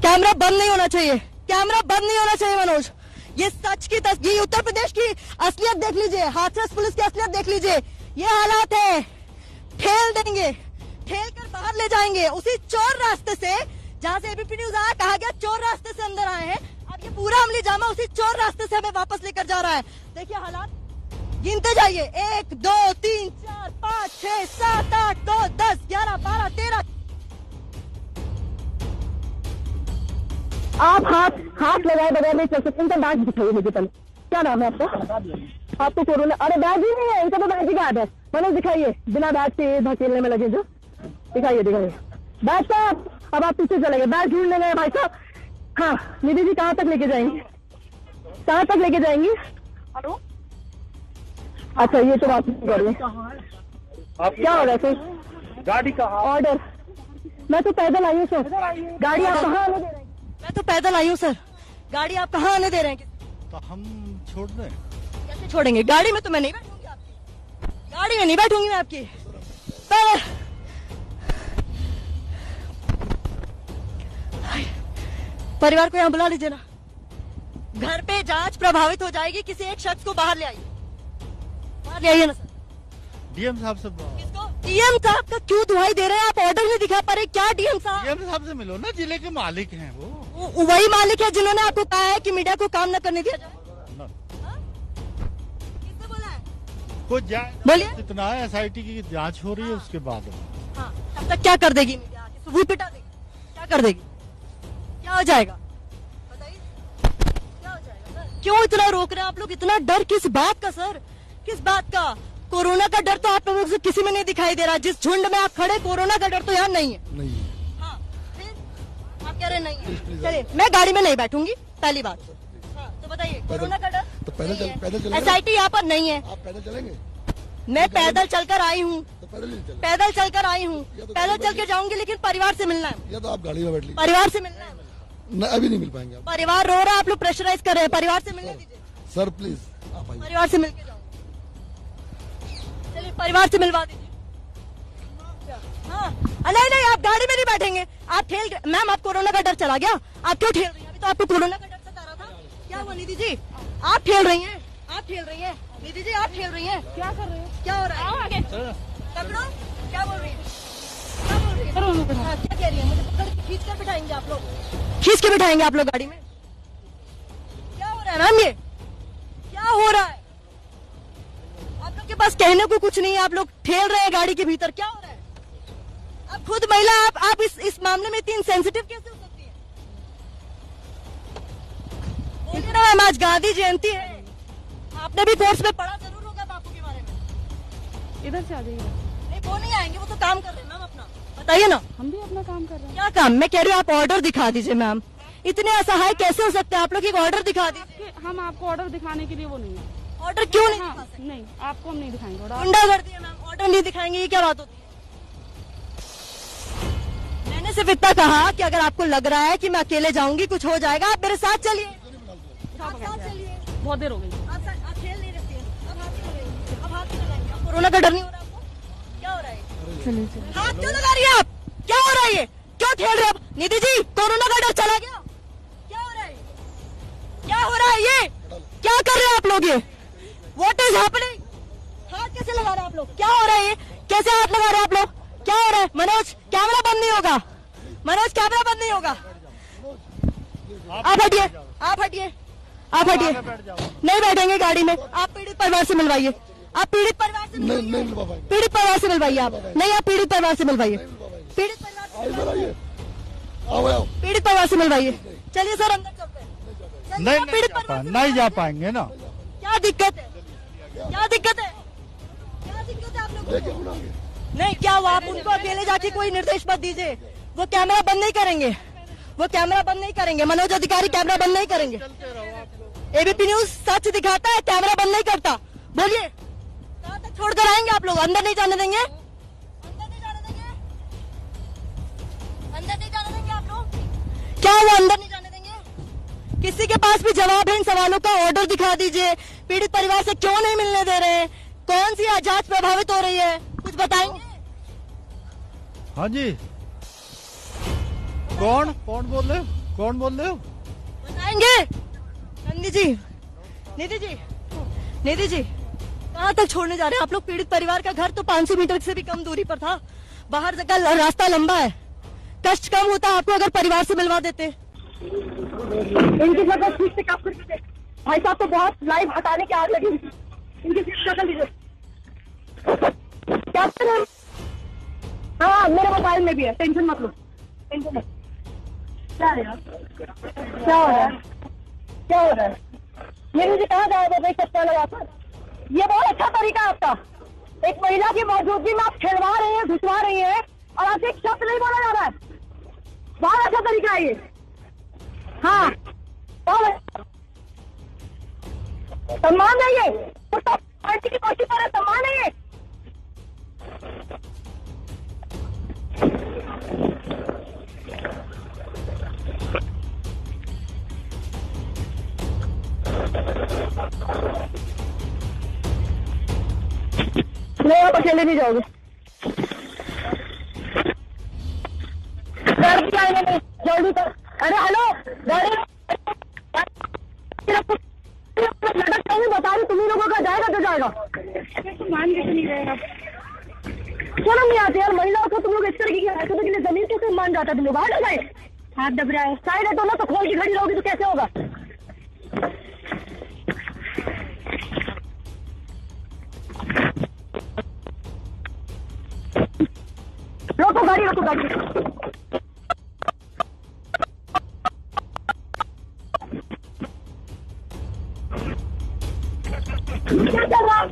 कैमरा बंद नहीं होना चाहिए, कैमरा बंद नहीं होना चाहिए मनोज। ये सच की तस्वीर, उत्तर प्रदेश की असलियत देख लीजिए, हाथरस पुलिस की असलियत देख लीजिए। ये हालात है, ठेल देंगे, ठेल कर बाहर ले जाएंगे उसी चोर रास्ते से जहां से एबीपी न्यूज आया, कहा गया चोर रास्ते से अंदर आए हैं। अब ये पूरा अमली जामा उसी चोर रास्ते से हमें वापस लेकर जा रहा है। देखिए हालात, गिनते जाइए, 1 2 3 4 5 6 7 8 9 10 11 12 13। आप हाथ लगाए बगैर नहीं चल सकते। इनका बैग दिखाइए मुझे पहले, क्या नाम है आपका? आपको कोरोना, अरे बैग ही नहीं है इनका, तो बैग ही गायब है। मनोज दिखाइए, बिना बैग से धकेलने में लगे जो, दिखाइए बैग साहब। अब आप पीछे चलेंगे, बैग ढूंढने गए भाई साहब। हाँ निधि जी, कहाँ तक लेके जाएंगी, कहाँ तक लेके जाएंगी? हेलो, अच्छा ये तो बात नहीं कर रही, क्या हो रहा है सर? गाड़ी कहाँ? ऑर्डर, मैं तो पैदल आई हूँ सर, गाड़ी आप कहाँ आने दे रहे हैं? मैं तो पैदल आई हूँ सर, गाड़ी आप कहाँ आने दे रहे हैं? तो हम छोड़ दें? कैसे छोड़ेंगे? गाड़ी में तो मैं नहीं बैठूंगी आपकी, गाड़ी में नहीं बैठूंगी मैं आपकी। परिवार को यहाँ बुला लीजिए ना, घर पे जांच प्रभावित हो जाएगी, किसी एक शख्स को बाहर ले आइए, बाहर ले आइए ना सर। डीएम साहब से, किसको? डीएम साहब का क्यों दुहाई दे रहे हैं आप? ऑर्डर नहीं दिखा पा रहे क्या? डीएम साहब से मिलो ना, जिले के मालिक हैं वो वही मालिक है जिन्होंने आपको कहा है कि मीडिया को काम न करने दिया जाए। किसने बोला है? कुछ जाए, बोलिए। इतना है, एसआईटी की जांच हो रही है, उसके बाद हाँ, तब तक क्या कर देगी मीडिया? आके सबूत पिटा देगी, क्या कर देगी? क्या हो जाएगा बताइए, क्या हो जाएगा सर? क्यों इतना रोक रहे हैं आप लोग? इतना डर किस बात का सर, किस बात का? कोरोना का डर तो आप लोगों से किसी में नहीं दिखाई दे रहा। जिस झुंड में आप खड़े, कोरोना का डर तो यहाँ नहीं है। नहीं, हाँ, फिर आप कह रहे नहीं है। चलिए, मैं गाड़ी में नहीं बैठूंगी, पहली बात। हाँ, तो बताइए, कोरोना का डर तो पैदल चलेंगे। एसआईटी यहाँ पर नहीं है। आप पैदल चलेंगे? मैं पैदल चलकर आई हूँ, तो पैदल चलकर आई हूँ, पैदल चल के जाऊंगी, लेकिन परिवार से मिलना है। या तो आप गाड़ी में बैठ लीजिए, परिवार से मिलना है। अभी नहीं मिल पाएंगे आप। परिवार रो रहा है, आप लोग प्रेशराइज कर रहे हैं, परिवार से मिलने दीजिए सर प्लीज, आप आइए। परिवार से मिलके जाओ, चलिए परिवार से मिलवा दीजिए। हाँ, नहीं आप गाड़ी में नहीं बैठेंगे, आप ठेल। मैम, आप कोरोना का डर चला गया, आप क्यों ठेल रही हैं? अभी तो आपको कोरोना का डर सता रहा था। क्या हुआ निधि जी? आप ठेल रही हैं, आप ठेल रही हैं निधि जी, आप ठेल रही हैं। क्या कर रहे हैं? क्या हो रहा है? आगे पकड़ो, क्या बोल रही है? क्या बोल रही है? हाँ, क्या कह रही है? मुझे पकड़ के खींच कर बिठाएंगे आप लोग, खींच के बिठाएंगे आप लोग गाड़ी में? क्या हो रहा है मैम? ये क्या हो रहा है? आप लोग के पास कहने को कुछ नहीं है, आप लोग ठेल रहे हैं गाड़ी के भीतर। क्या हो रहा है? आप खुद महिला, आप इस मामले में इतनी सेंसिटिव कैसे हो सकती है? बोलिए ना मैम, आज गांधी जयंती है, आपने भी कोर्स में पढ़ा जरूर होगा बापू के बारे में। इधर से आ जाइए। नहीं, वो नहीं आएंगे, वो तो काम कर रहे हैं मैम अपना, बताइए ना। हम भी अपना काम कर रहे हैं। क्या काम? मैं कह रही हूँ आप ऑर्डर दिखा दीजिए मैम, इतने असहाय कैसे हो सकते हैं आप लोग? एक ऑर्डर दिखा दीजिए। हम आपको ऑर्डर दिखाने के लिए वो नहीं है। ऑर्डर क्यों नहीं? हाँ, नहीं, आपको हम नहीं दिखाएंगे ऑर्डर। गुंडागर्दी है मैम, ऑर्डर नहीं दिखाएंगे, ये क्या बात होती है? मैंने सिर्फ इतना कहा कि अगर आपको लग रहा है कि मैं अकेले जाऊंगी, कुछ हो जाएगा, आप मेरे साथ चलिए, साथ चलिए। बहुत देर हो गई, आप खेल नहीं रखती है, अब हाथ क्यों लगाएंगे? अब हाथ क्यों लगाएंगे? कोरोना का डर नहीं हो रहा आपको? क्या हो रहा है? चलिए हाथ क्यों लगा रही है आप? क्या हो रहा है? ये क्यों खेल रहे हो? निधि जी, कोरोना का डर चला गया? क्या हो रहा है? क्या हो रहा है? ये क्या कर रहे हैं आप लोग? ये व्हाट इज हैपनिंग? हाथ कैसे लगा रहे हैं आप लोग? क्या हो रहा है? ये कैसे हाथ लगा रहे हैं आप लोग? क्या हो रहा है? मनोज, कैमरा बंद नहीं होगा। मनोज, कैमरा बंद नहीं होगा। आप हटिए, आप हटिए, आप हटिए। नहीं बैठेंगे गाड़ी में। आप पीड़ित परिवार से मिलवाइए, आप पीड़ित परिवार से मिलवाइए, पीड़ित परिवार से मिलवाइए। आप नहीं, आप पीड़ित परिवार से मिलवाइए, पीड़ित परिवार से मिलवाइए, पीड़ित परिवार से मिलवाइए। चलिए सर, अंदर चलते हैं। नहीं जा पाएंगे ना। क्या दिक्कत है? क्या दिक्कत है? क्या दिक्कत है आप लोगों को? नहीं, क्या हुआ? आप उनको अकेले जाके कोई निर्देश मत दीजिए, वो कैमरा बंद नहीं करेंगे, वो कैमरा बंद नहीं करेंगे। मनोज अधिकारी कैमरा बंद नहीं करेंगे। एबीपी न्यूज सच दिखाता है, कैमरा बंद नहीं करता। बोलिए, कहाँ तक छोड़कर आएंगे आप लोग? अंदर नहीं जाने देंगे, अंदर नहीं जाने देंगे, अंदर नहीं जाने देंगे आप लोग। क्या हुआ? अंदर नहीं जाने देंगे? किसी के पास भी जवाब है इन सवालों का, ऑर्डर दिखा दीजिए। पीड़ित परिवार से क्यों नहीं मिलने दे रहे हैं? कौन सी जांच प्रभावित हो रही है? कुछ बताएंगे? हाँ जी, कौन बोल रहे हो? कौन बोल रहे हो? बताएंगे? निधि जी कहाँ तक छोड़ने जा रहे हैं आप लोग? पीड़ित परिवार का घर तो 500 मीटर से भी कम दूरी पर था, बाहर जगह रास्ता लंबा है, कष्ट कम होता आपको अगर परिवार से मिलवा देते। इनकी जगह ठीक से काम करते भाई साहब, तो बहुत लाइव हटाने की आग लगी हुई। इनकी शक्ल लीजिए, हाँ मेरे मोबाइल में भी है, टेंशन मत लो, टेंशन मत। क्या है क्या हो रहा है? मेरे मुझे कहाँ जाएगा भाई सत्ता लगाकर? ये बहुत अच्छा तरीका है आपका, एक महिला की मौजूदगी में आप छेड़वा रही हैं, घुसवा रही हैं और आपसे एक शब्द नहीं बोला जा रहा है। बहुत अच्छा तरीका है ये। हाँ सम्मान है ये, पार्टी की कोशिश कर रहे, सम्मान है ये। नहीं आप अकेले नहीं जाओगे, जल्दी कर। अरे हेलो गाड़ी बता रही, तुम्ही लोगों का जाएगा तो जाएगा, मान कैसे नहीं रहेगा? क्यों नहीं आते यार? महिलाओं को तुम लोग इस तरीके की हरकतों के लिए जमीन कैसे मान जाता? तुम लोग हाथ दबाए, हाथ दब रहा है, साइड है तो ना, तो खोल के खड़ी रहोगी तो कैसे होगा? रोको गाड़ी, रोको गाड़ी। क्या चल रहा है?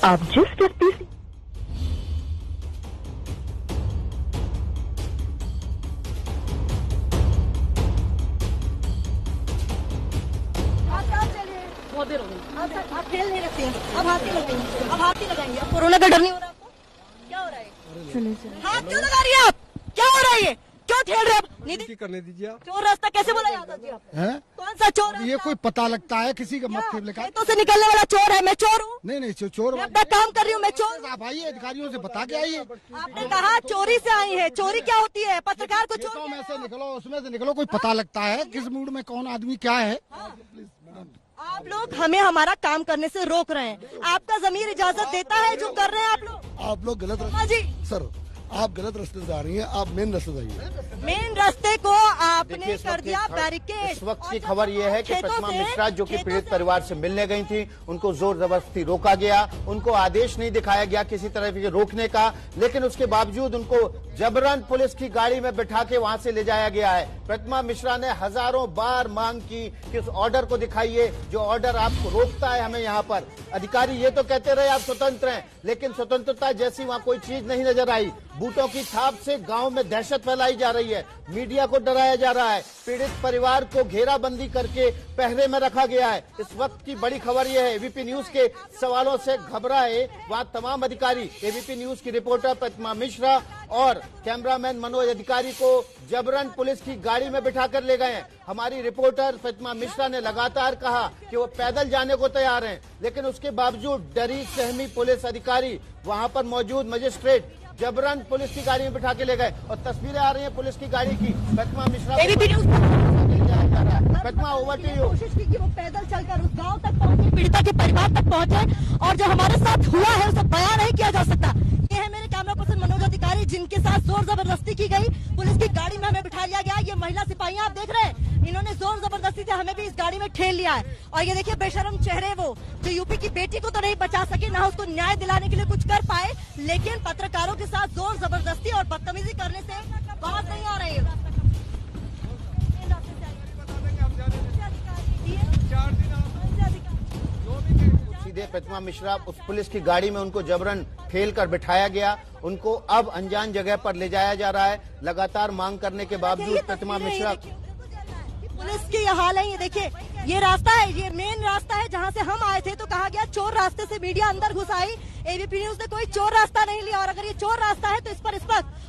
आप जिस व्यक्ति से बहुत देर हो गई, आप खेल नहीं रखते हैं, अब हाथ ही लगाएंगे, अब हाथ ही लगाएंगे। अब कोरोना का डर नहीं हो रहा आपको? क्या हो रहा है? हाथ क्यों लगा रही है आप? क्या हो रहा है ये? क्यों खेल रहे हैं आप? निधि करने दीजिए आप। चोर रास्ता कैसे बोला जाता जी? आप कौन सा चोर? ये कोई पता लगता है किसी का मत लिखा तो से निकलने वाला चोर है? मैं चोर हूँ? नहीं चोर, मैं अपना काम कर रही हूँ, मैं चोर। आप आइए, अधिकारियों से बता के आइए। आपने कहा चोरी से आई है, चोरी क्या होती है? पत्रकार को चोर में से निकलो, उसमें से निकलो, कोई पता लगता है किस मूड में कौन आदमी क्या है। आप लोग हमें हमारा काम करने से रोक रहे हैं, आपका जमीर इजाजत देता है जो कर रहे हैं आप लोग गलत सर, आप गलत रास्ते से आ रही हैं, आप मेन रास्ते से आइए। मेन रास्ते को आपने कर दिया बैरिकेड। इस वक्त की खबर ये है कि प्रतिमा मिश्रा जो कि पीड़ित परिवार से मिलने गई थी, उनको जोर जबरदस्ती रोका गया, उनको आदेश नहीं दिखाया गया किसी तरह के रोकने का, लेकिन उसके बावजूद उनको जबरन पुलिस की गाड़ी में बिठा के वहां से ले जाया गया है। प्रतिमा मिश्रा ने हजारों बार मांग की कि उस ऑर्डर को दिखाइए जो ऑर्डर आपको रोकता है हमें यहाँ पर। अधिकारी ये तो कहते रहे आप स्वतंत्र हैं, लेकिन स्वतंत्रता जैसी वहाँ कोई चीज नहीं नजर आई। बूटों की छाप से गांव में दहशत फैलाई जा रही है, मीडिया को डराया जा रहा है, पीड़ित परिवार को घेराबंदी करके पहरे में रखा गया है। इस वक्त की बड़ी खबर यह है, एबीपी न्यूज के सवालों से घबराए वहाँ तमाम अधिकारी। एबीपी न्यूज की रिपोर्टर प्रतिमा मिश्रा और कैमरामैन मनोज अधिकारी को जबरन पुलिस की गाड़ी में बिठाकर ले गए हैं। हमारी रिपोर्टर प्रतिमा मिश्रा ने लगातार कहा कि वो पैदल जाने को तैयार हैं, लेकिन उसके बावजूद डरी सहमी पुलिस अधिकारी, वहां पर मौजूद मजिस्ट्रेट जबरन पुलिस की गाड़ी में बिठा के ले गए। और तस्वीरें आ रही हैं पुलिस की गाड़ी की। प्रतिमा मिश्रा प्रतिमा ओवर टू यू। कोशिश की कि वो पैदल चलकर उस गांव तक पहुंचे, पीड़िता के परिवार तक पहुंचे, और जो हमारे साथ हुआ है उसे बयान नहीं किया जा सकता। ये है मेरे कैमरा पर्सन मनोज अधिकारी, जिनके साथ जोर जबरदस्ती की गई, पुलिस की गाड़ी में हमें बिठा लिया गया। ये महिला सिपाहियां आप देख रहे हैं, इन्होंने जोर जबरदस्ती से हमें भी इस गाड़ी में ठेल लिया है। और ये देखिए बेशरम चेहरे, वो जो यूपी की बेटी को तो नहीं बचा सके, ना उसको न्याय दिलाने के लिए कुछ कर पाए, लेकिन पत्रकारों के साथ जोर जबरदस्ती और बदतमीजी करने से बात नहीं आ रही है। सीधे प्रतिमा मिश्रा उस पुलिस की गाड़ी में उनको जबरन ठेल कर बिठाया गया, उनको अब अनजान जगह पर ले जाया जा रहा है। लगातार मांग करने के बावजूद प्रतिमा मिश्रा, पुलिस की ये हाल है। ये देखिए, ये रास्ता है, ये मेन रास्ता है जहाँ से हम आए थे, तो कहा गया चोर रास्ते से मीडिया अंदर घुस आई। एबीपी न्यूज ने कोई चोर रास्ता नहीं लिया, और अगर ये चोर रास्ता है तो इस पर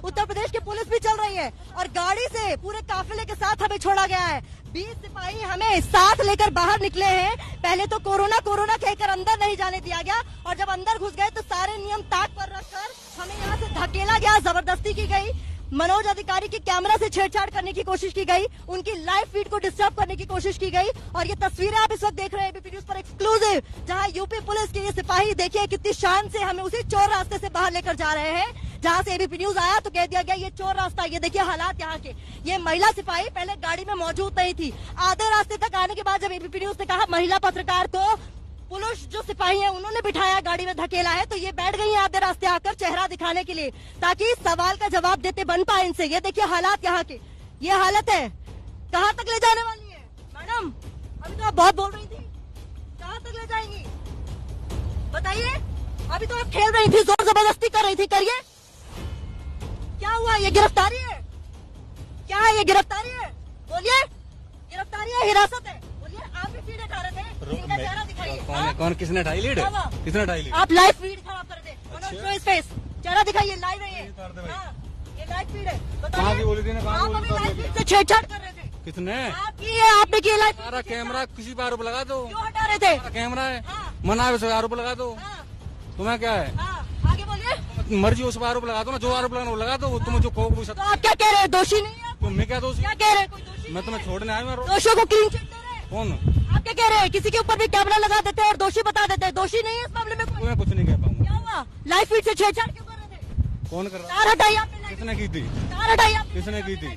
उत्तर प्रदेश की पुलिस भी चल रही है। रही है और गाड़ी से पूरे काफिले के साथ हमें छोड़ा गया है। 20 सिपाही हमें साथ लेकर बाहर निकले हैं। पहले तो कोरोना कोरोना कहकर अंदर नहीं जाने दिया गया और जब अंदर घुस गए तो सारे नियम ताक पर रखकर हमें यहाँ से धकेला गया, जबरदस्ती की गई। मनोज अधिकारी के कैमरा से छेड़छाड़ करने की कोशिश की गई, उनकी लाइव फीड को डिस्टर्ब करने की कोशिश की गई। और ये तस्वीरें आप इस वक्त देख रहे हैं एबीपी न्यूज पर एक्सक्लूसिव, जहां यूपी पुलिस के ये सिपाही देखिए कितनी शान से हमें उसी चोर रास्ते से बाहर लेकर जा रहे हैं जहां से एबीपी न्यूज आया तो कह दिया गया ये चोर रास्ता। ये देखिए हालात यहाँ के। ये महिला सिपाही पहले गाड़ी में मौजूद नहीं थी। आधे रास्ते तक आने के बाद जब एबीपी न्यूज ने कहा महिला पत्रकार को पुलिस जो सिपाही हैं उन्होंने बिठाया, गाड़ी में धकेला है, तो ये बैठ गई हैं आधे रास्ते आकर चेहरा दिखाने के लिए ताकि सवाल का जवाब देते बन पाए इनसे। ये देखिए हालात यहाँ के, ये हालत है। कहाँ तक ले जाने वाली है मैडम? अभी तो आप बहुत बोल रही थी, कहाँ तक ले जाएंगी बताइए? अभी तो आप खेल रही थी, जोर जबरदस्ती कर रही थी, करिए। क्या हुआ? ये गिरफ्तारी है? क्या है ये गिरफ्तारी है? बोलिए, गिरफ्तारी है, हिरासत है? बोलिए, आप भी फीड उठा रहे थे, इनका चेहरा दिखाइए। कौन किसने उठाई लीड? किसने उठाई लीड? आप लाइव फीड खराब कर दे, मनोज फेस चेहरा दिखाइए, लाइव है ये लाइव फीड है। कहाँ की बोली थी ना? आप अभी लाइव फीड से छेड़छाड़ कर रहे थे। किसने? आपने की लाइव? सारा कैमरा किसी पर आरोप लगा दो। क्यों हटा रहे थे? कैमरा है, मना है, आरोप लगा दो। तुम्हें क्या है? आगे बोलिए। मर्जी उस पर आरोप लगा दो ना, जो आरोप लगाना वो लगा दो। तुम जो कहो तो आप क्या कह रहे हैं? दोषी नहीं है? तुम्हें क्या दोषी? क्या कह रहे हैं? कोई दोषी? मैं तुम्हें छोड़ने आया हूँ। दोषियों को क्लीन चिट दे रहे हैं? कौन? आप क्या कह रहे हैं? किसी के ऊपर भी कैमरा लगा देते हैं और दोषी बता देते हैं। दोषी नहीं है इस मामले में कोई? तुम्हें कुछ नहीं कह पाऊंगा। क्या हुआ? लाइव फीड से छेड़छाड़ क्यों कर रहे थे? कौन कर रहा? तार हटाई आपने। किसने की थी? तार हटाई आपने। किसने की थी?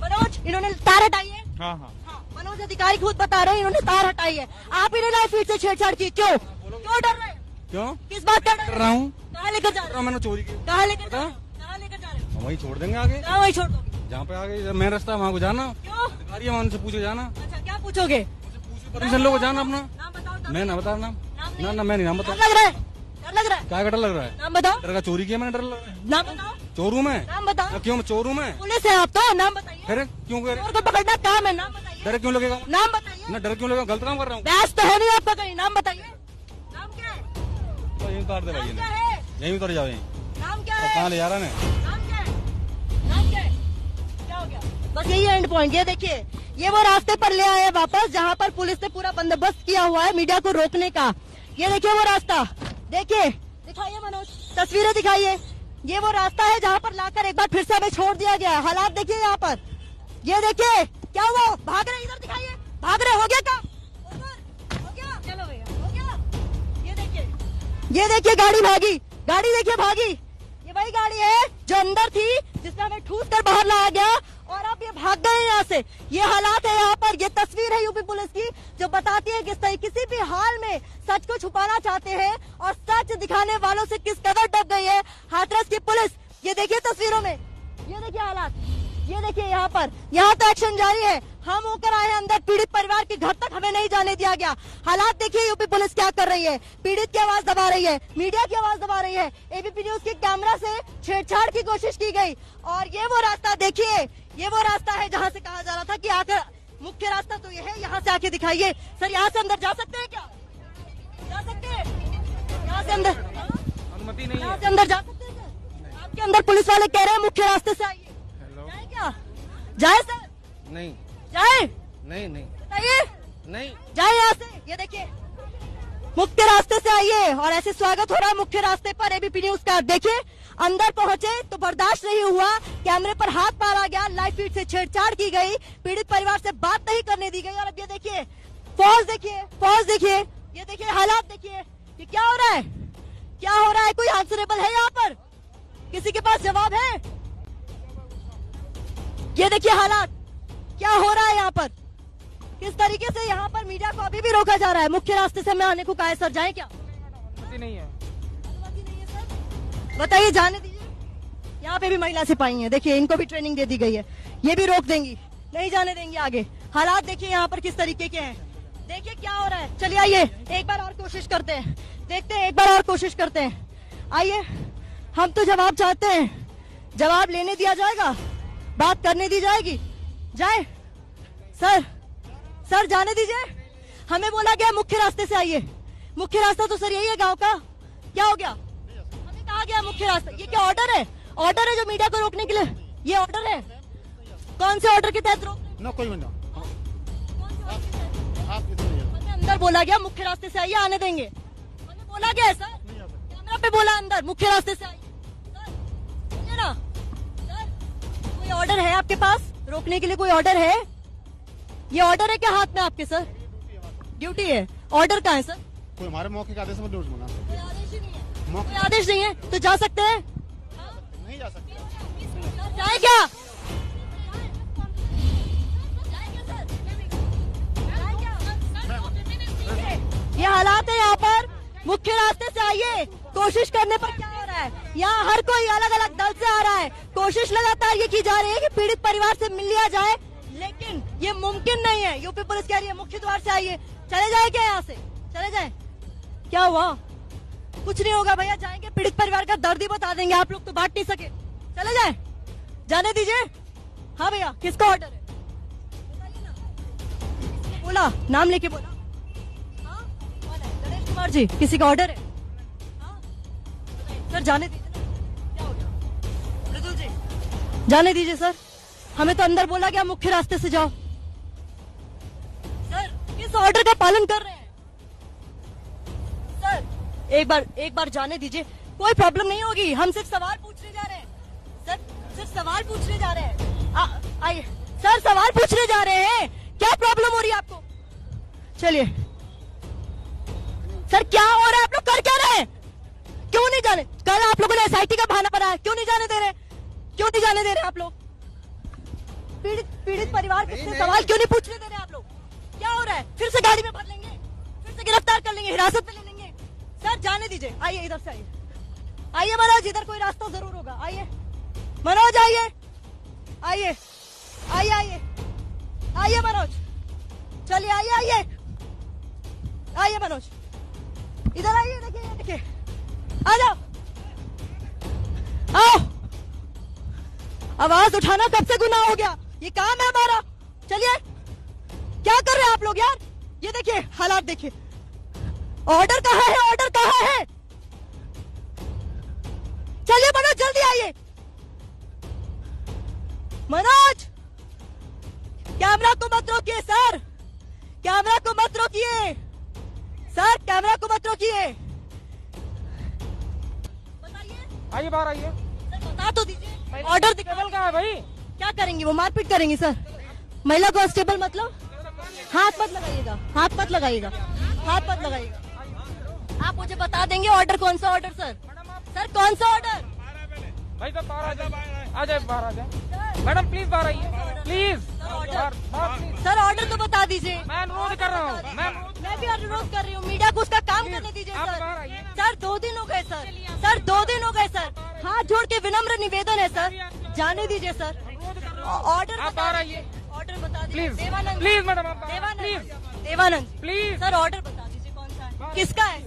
मनोज, इन्होंने तार हटाई है। हाँ हाँ मनोज अधिकारी खुद बता रहे हैं इन्होंने तार हटाई है। आप इन्हें लाइव फीड से छेड़छाड़ की, क्यों क्यों डर रहे हैं? क्यों? किस बात का कर डर रहा हूँ? कहाँ लेकर जा रहे हैं? मैंने चोरी की। कहाँ लेकर जा रहे हैं? कहाँ लेकर जा रहे हैं? वहीं छोड़ देंगे आगे, कहाँ वहीं छोड़ दोगे? जहाँ पे आगे मेन रास्ता वहाँ को जाना। क्यों? अधिकारी है, वहाँ से पूछे जाना। अच्छा, क्या पूछोगे? परमिशन लोग जाना अपना। नाम बताओ। मैं ना बता नाम। नहीं। ना मैं नहीं नाम डर बता। लग रहा है? डर लग रहा है? क्या डर लग रहा है? नाम बताओ। डर का चोरी किया मैंने, डर लग रहा है। नाम बताओ। चोर हूँ मैं? नाम बताओ। क्यों मैं चोर हूँ मैं? पुलिस है आप तो, नाम बताइए। फिर क्यों कर? चोर को पकड़ना काम है, नाम बताइए। डर क्यों लगेगा? नाम बताइए। ना डर क्यों लगेगा? गलत काम कर रहा हूँ। बहस तो है नहीं आपका कहीं, नाम बताइए। नाम क्या है? तो यहीं उतार दे भाई, नाम क्या है? यहीं उतर जाओ। यहीं नाम क्या कहाँ है? ले जा रहा है? नाम क्या है? नाम क्या है? क्या हो गया? बस यही एंड पॉइंट। ये देखिए, ये वो रास्ते पर ले आए हैं वापस जहाँ पर पुलिस ने पूरा बंदोबस्त किया हुआ है मीडिया को रोकने का। ये देखिए वो रास्ता, देखिए, दिखाइए मनोज, तस्वीरें दिखाइए। ये वो रास्ता है जहाँ पर लाकर एक बार फिर से हमें छोड़ दिया गया। हालात देखिए यहाँ पर, ये देखिए क्या हुआ? भाग रहे, इधर दिखाइए, भाग रहे। हो गया काम? हो गया? चलो भैया, हो गया? ये देखिए गाड़ी भागी, गाड़ी देखिए भागी। ये वही गाड़ी है जो अंदर थी जिसमें हमें ठूस कर बाहर लाया गया और अब ये भाग गए यहाँ से। ये हालात है यहाँ पर। ये तस्वीर है यूपी पुलिस की जो बताती है किस तरह किसी भी हाल में सच को छुपाना चाहते हैं और सच दिखाने वालों से किस कदर डर गई है हाथरस की पुलिस। ये देखिए तस्वीरों में, ये देखिए हालात, ये देखिए यहाँ पर, यहाँ तो एक्शन जारी है। हम होकर आए हैं अंदर, पीड़ित परिवार के घर तक हमें नहीं जाने दिया गया। हालात देखिए यूपी पुलिस क्या कर रही है, पीड़ित की आवाज दबा रही है, मीडिया की आवाज दबा रही है। एबीपी न्यूज के कैमरा से छेड़छाड़ की कोशिश की गई और ये वो रास्ता देखिए, ये वो रास्ता है जहाँ से कहा जा रहा था कि आकर मुख्य रास्ता तो ये है, यहाँ से आके दिखाइए। सर यहाँ से अंदर जा सकते हैं क्या? जा सकते हैं? यहाँ से अंदर अनुमति नहीं यहाँ है। से अंदर जा सकते हैं सर? आपके अंदर पुलिस वाले कह रहे हैं मुख्य रास्ते से आइए। जाए क्या? जाए सर? नहीं जाए? नहीं नहीं बताइए, नहीं जाए यहाँ से। ये देखिए मुख्य रास्ते से आइए और ऐसे स्वागत हो रहा है मुख्य रास्ते पर एबीपी न्यूज का। देखिए अंदर पहुंचे तो बर्दाश्त नहीं हुआ, कैमरे पर हाथ मारा गया, लाइव फीड से छेड़छाड़ की गई, पीड़ित परिवार से बात नहीं करने दी गई। और अब ये देखिए फौज, देखिए फौज, देखिए ये देखिए हालात, देखिए ये क्या हो रहा है, क्या हो रहा है? कोई आंसरेबल है यहाँ पर? किसी के पास जवाब है? ये देखिए हालात, क्या हो रहा है यहाँ पर, किस तरीके से यहाँ पर मीडिया को अभी भी रोका जा रहा है। मुख्य रास्ते से हमें आने को कहा है सर, जाए क्या? अनुमति नहीं है। अनुमति नहीं है सर, बताइए, जाने दीजिए। यहाँ पे भी महिला सिपाही हैं, देखिए इनको भी ट्रेनिंग दे दी गई है, ये भी रोक देंगी, नहीं जाने देंगे आगे। हालात देखिए यहाँ पर किस तरीके के हैं, देखिए क्या हो रहा है। चलिए आइए एक बार और कोशिश करते हैं, देखते हैं, एक बार और कोशिश करते हैं। आइए, हम तो जवाब चाहते हैं, जवाब लेने दिया जाएगा, बात करने दी जाएगी। जाए सर, सर जाने दीजिए। हमें बोला गया मुख्य रास्ते से आइए, मुख्य रास्ता तो सर यही है गांव का, क्या हो गया? हमें कहा गया मुख्य रास्ता, ये क्या ऑर्डर है? ऑर्डर है जो मीडिया को रोकने के लिए ये ऑर्डर है? कौन से ऑर्डर के तहत रोक? ना कोई बंदा हमें अंदर बोला गया मुख्य रास्ते से आइए, आने देंगे। हमें बोला गया है सर, कैमरा पे बोला अंदर मुख्य रास्ते से आइए। सर सुनिए ना सर, कोई ऑर्डर है आपके पास रोकने के लिए? कोई ऑर्डर है? ये ऑर्डर है क्या हाथ में आपके सर? ड्यूटी है। ऑर्डर कहाँ है सर? कोई हमारे मौके का आदेश में ड्यूटी बना कोई आदेश ही नहीं है। कोई आदेश नहीं है तो जा सकते हैं? नहीं जा सकते। जाए क्या? ये हालात है यहाँ पर। मुख्य रास्ते से आइए, कोशिश करने पर क्या हो रहा है? यहाँ हर कोई अलग अलग दल से आ रहा है। कोशिश लगातार ये की जा रही है कि पीड़ित परिवार से मिल लिया जाए, लेकिन ये मुमकिन नहीं है। यूपी पुलिस कह रही है मुख्य द्वार से आइए। चले जाए क्या यहाँ से? चले जाए? क्या हुआ? कुछ नहीं होगा भैया, जाएंगे पीड़ित परिवार का दर्द ही बता देंगे। आप लोग तो बांट नहीं सके। चले जाए, जाने दीजिए। हाँ भैया, किसका ऑर्डर है बताइए ना। बोला, नाम लेके बोला। हाँ कौन है? गणेश कुमार जी, किसी का ऑर्डर है? हाँ सर, जाने दीजिए ना। क्या हो गया? मृदुल जी, जाने दीजिए सर। हमें तो अंदर बोला गया मुख्य रास्ते से जाओ। सर किस ऑर्डर का पालन कर रहे हैं? सर एक बार जाने दीजिए, कोई प्रॉब्लम नहीं होगी। हम सिर्फ सवाल पूछने जा रहे हैं सर, सिर्फ सवाल पूछने जा रहे हैं। आइए सर, सवाल पूछने जा रहे हैं। क्या प्रॉब्लम हो रही है आपको? चलिए सर, क्या हो रहा है? आप लोग कर क्या रहे हैं? क्यों नहीं जाने? कल आप लोगों ने एसआईटी का बहाना बनाया, क्यों नहीं जाने दे रहे? क्यों नहीं जाने दे रहे आप लोग? पीड़ित परिवार से सवाल क्यों नहीं पूछने दे रहे आप लोग? क्या हो रहा है? फिर से गाड़ी में भर लेंगे, फिर से गिरफ्तार कर लेंगे, हिरासत में ले लेंगे। सर जाने दीजिए। आइए इधर से आइए। आइए मनोज, इधर कोई रास्ता जरूर होगा। आइए मनोज, आइए आइए आइए आइए आइए मनोज, चलिए आइए आइए आइए मनोज, इधर आइए। देखिए देखिए, आ जाओ, आओ। आवाज उठाना कब से गुनाह हो गया? ये काम है हमारा। चलिए, क्या कर रहे हैं आप लोग यार? ये देखिए हालात देखिए। ऑर्डर कहाँ है? ऑर्डर कहाँ है? चलिए मनोज, जल्दी आइए। मनोज, कैमरा को मत रोकिए सर, कैमरा को मत रोकिए सर, कैमरा को मत रोकिए। बताइए, आइए बाहर आइए। सर बता तो दीजिए। ऑर्डर टेबल कहाँ है भाई? क्या करेंगी? वो मारपीट करेंगी सर। महिला कांस्टेबल मतलब? हाथ मत लगाइएगा, हाथ मत लगाइएगा, हाथ मत लगाइएगा। आप मुझे बता देंगे ऑर्डर कौन सा ऑर्डर? सर सर कौन सा ऑर्डर? भाई साहब बाहर आ जाए, बाहर आ जाए। मैडम प्लीज बाहर आइए, प्लीज। सर ऑर्डर तो बता दीजिए। मैं अनुरोध कर रहा हूँ। मैं भी अनुरोध कर रही हूँ, मीडिया को उसका काम करने दीजिए सर। सर 2 दिन हो गए सर, सर 2 दिन हो गए सर। हाथ जोड़ के विनम्र निवेदन है सर, जाने दीजिए सर। ऑर्डर आप बाहर आइए, ऑर्डर बता दीजिए। प्लीज देवानंद, प्लीज मैडम, आप देवानंद प्लीज। सर ऑर्डर बता दीजिए कौन सा है? किसका है?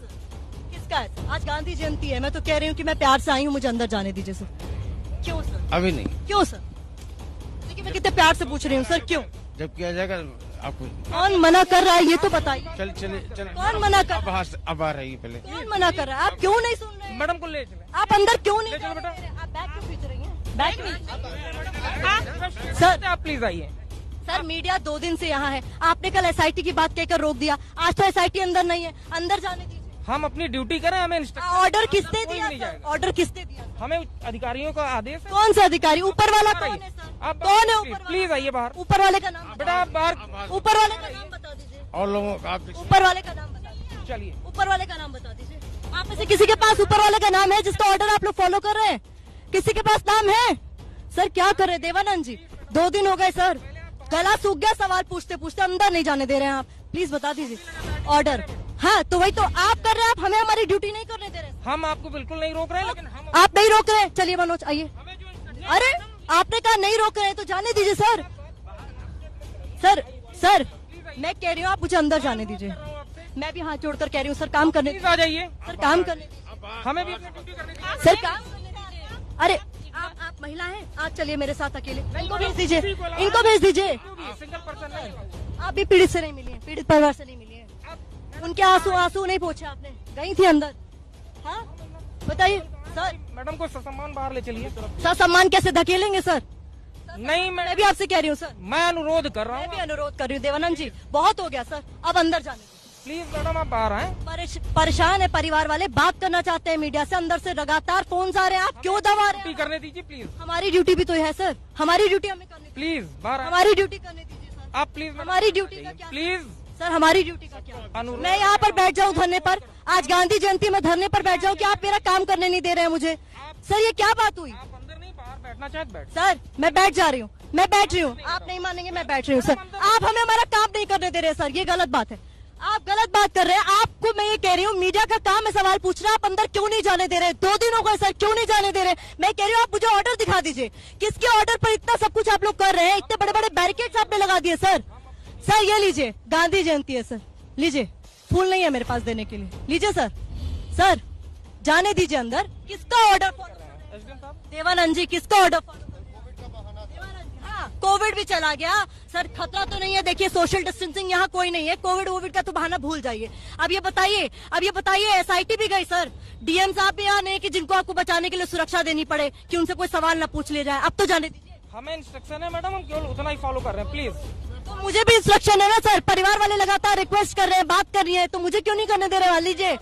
किसका है? आज गांधी जयंती है, मैं तो कह रही हूँ कि मैं प्यार से आई हूँ, मुझे अंदर जाने दीजिए सर। क्यों सर? अभी नहीं। क्यों सर? देखिए मैं कितने प्यार से पूछ रही हूँ सर, क्यों? जब किया जाएगा आपको। कौन मना कर रहा है ये तो बताइए। चले कौन मना कर रहा है? अब आ रही है पहले। कौन मना कर रहा है? आप क्यों नहीं सुन रहे हैं? मैडम को ले चले। आप अंदर क्यों नहीं ले चलो जा बेटा। रहे हैं? आप बैग क्यों खींच रही हैं? बैग नहीं। सर आप प्लीज आइए। सर मीडिया 2 दिन से यहाँ है, आपने कल एसआईटी की बात कहकर रोक दिया। आज तो एसआईटी अंदर नहीं है, अंदर जाने दीजिए। हम अपनी ड्यूटी करें, हमें ऑर्डर किसने दिया सर? ऑर्डर किसने दिया? हमें अधिकारियों का आदेश है। कौन सा अधिकारी? ऊपर वाला कौन है सर? आप कौन है ऊपर वाला? प्लीज आइए बाहर। ऊपर वाले का नाम बेटा आप बाहर। ऊपर वाले का नाम बता दीजिए। और लोगों का आप ऊपर वाले का नाम बता दीजिए। चलिए, ऊपर वाले का नाम बता दीजिए। आप में से किसी के पास ऊपर वाले का नाम है जिसका ऑर्डर आप लोग फॉलो कर रहे हैं? किसी के पास नाम है? सर क्या कर रहे देवानंद जी? 2 दिन हो गए सर, गला सूख गया सवाल पूछते पूछते, अंदर नहीं जाने दे रहे हैं आप। प्लीज बता दीजिए ऑर्डर। हाँ तो वही तो आप कर रहे हैं, आप हमें हमारी ड्यूटी नहीं करने दे रहे। हम आपको बिल्कुल नहीं रोक रहे हैं, लेकिन हम आप नहीं रोक रहे। चलिए मनोज आइए। अरे आपने कहा नहीं रोक रहे तो जाने दीजिए सर। सर सर मैं कह रही हूँ आप मुझे अंदर जाने दीजिए। मैं भी हाथ जोड़कर कह रही हूँ सर, काम करने प्लीज आ जाइए। सर, काम करने दीजिए। हमें भी अपनी ड्यूटी करने दीजिए। सर काम करने दीजिए। अरे आप महिला हैं, आप चलिए मेरे साथ अकेले। इनको भेज दीजिए, इनको भेज दीजिए। सिंगल पर्सन नहीं। आप भी पीड़ित से नहीं मिली है, पीड़ित परिवार से नहीं मिली है। उनके आंसू नहीं पूछे आपने? गई थी अंदर? हाँ बताइए सर। मैडम को ससम्मान बाहर ले चलिए। सर सम्मान कैसे धकेलेंगे सर? नहीं मैं भी आपसे कह रही हूँ सर, मैं अनुरोध कर रहा मैं भी हूँ। अनुरोध कर रही हूँ। देवानंद जी बहुत हो गया सर, अब अंदर जाने दीजिए। प्लीज मैडम आप बाहर आए। परेशान है परिवार वाले, बात करना चाहते हैं मीडिया से, अंदर से लगातार फोन आ रहे हैं, आप क्यों दबा रहे हैं? करने दीजिए प्लीज। हमारी ड्यूटी भी तो है सर, हमारी ड्यूटी हमें करनी, प्लीज बाहर आए। हमारी ड्यूटी करने दीजिए सर। आप प्लीज हमारी ड्यूटी का क्या प्लीज सर, हमारी ड्यूटी का क्या? अनुरोध। मैं यहाँ पर बैठ जाऊँ धरने पर, आज गांधी जयंती में धरने पर बैठ जाऊँ कि आप मेरा काम करने नहीं दे रहे हैं मुझे? सर ये क्या बात हुई? आप अंदर नहीं बाहर बैठना चाहते बैठ। सर मैं बैठ जा रही हूँ, मैं बैठ रही हूँ, आप नहीं मानेंगे मैं बैठ रही हूँ सर। आप हमें हमारा काम नहीं करने दे रहे सर, ये गलत बात है, आप गलत बात कर रहे हैं। आपको मैं ये कह रही हूँ मीडिया का काम है सवाल पूछना, आप अंदर क्यों नहीं जाने दे रहे? 2 दिन हो गए सर, क्यों नहीं जाने दे रहे? मैं कह रही हूँ आप मुझे ऑर्डर दिखा दीजिए, किसके ऑर्डर पर इतना सब कुछ आप लोग कर रहे हैं? इतने बड़े बड़े बैरिकेड्स आपने लगा दिए सर। सर ये लीजिए, गांधी जयंती है सर, लीजिए, फूल नहीं है मेरे पास देने के लिए, लीजिए सर। सर जाने दीजिए अंदर, किसका ऑर्डर? देवानंद जी किसका ऑर्डर? कोविड भी चला गया सर, खतरा तो नहीं है। देखिए सोशल डिस्टेंसिंग यहाँ कोई नहीं है, कोविड का तो बहाना भूल जाइए। अब ये बताइए एसआईटी भी गई सर, डीएम साहब भी यहाँ नहीं कि जिनको आपको बचाने के लिए सुरक्षा देनी पड़े कि उनसे कोई सवाल ना पूछ ले जाए। अब तो जाने दीजिए, हमें इंस्ट्रक्शन है मैडम, हम केवल उतना ही फॉलो कर रहे हैं प्लीज। तो मुझे भी इंस्ट्रक्शन है ना सर, परिवार वाले लगातार रिक्वेस्ट कर रहे हैं, बात कर रही है, तो मुझे क्यों नहीं करने दे रहे? लीजिए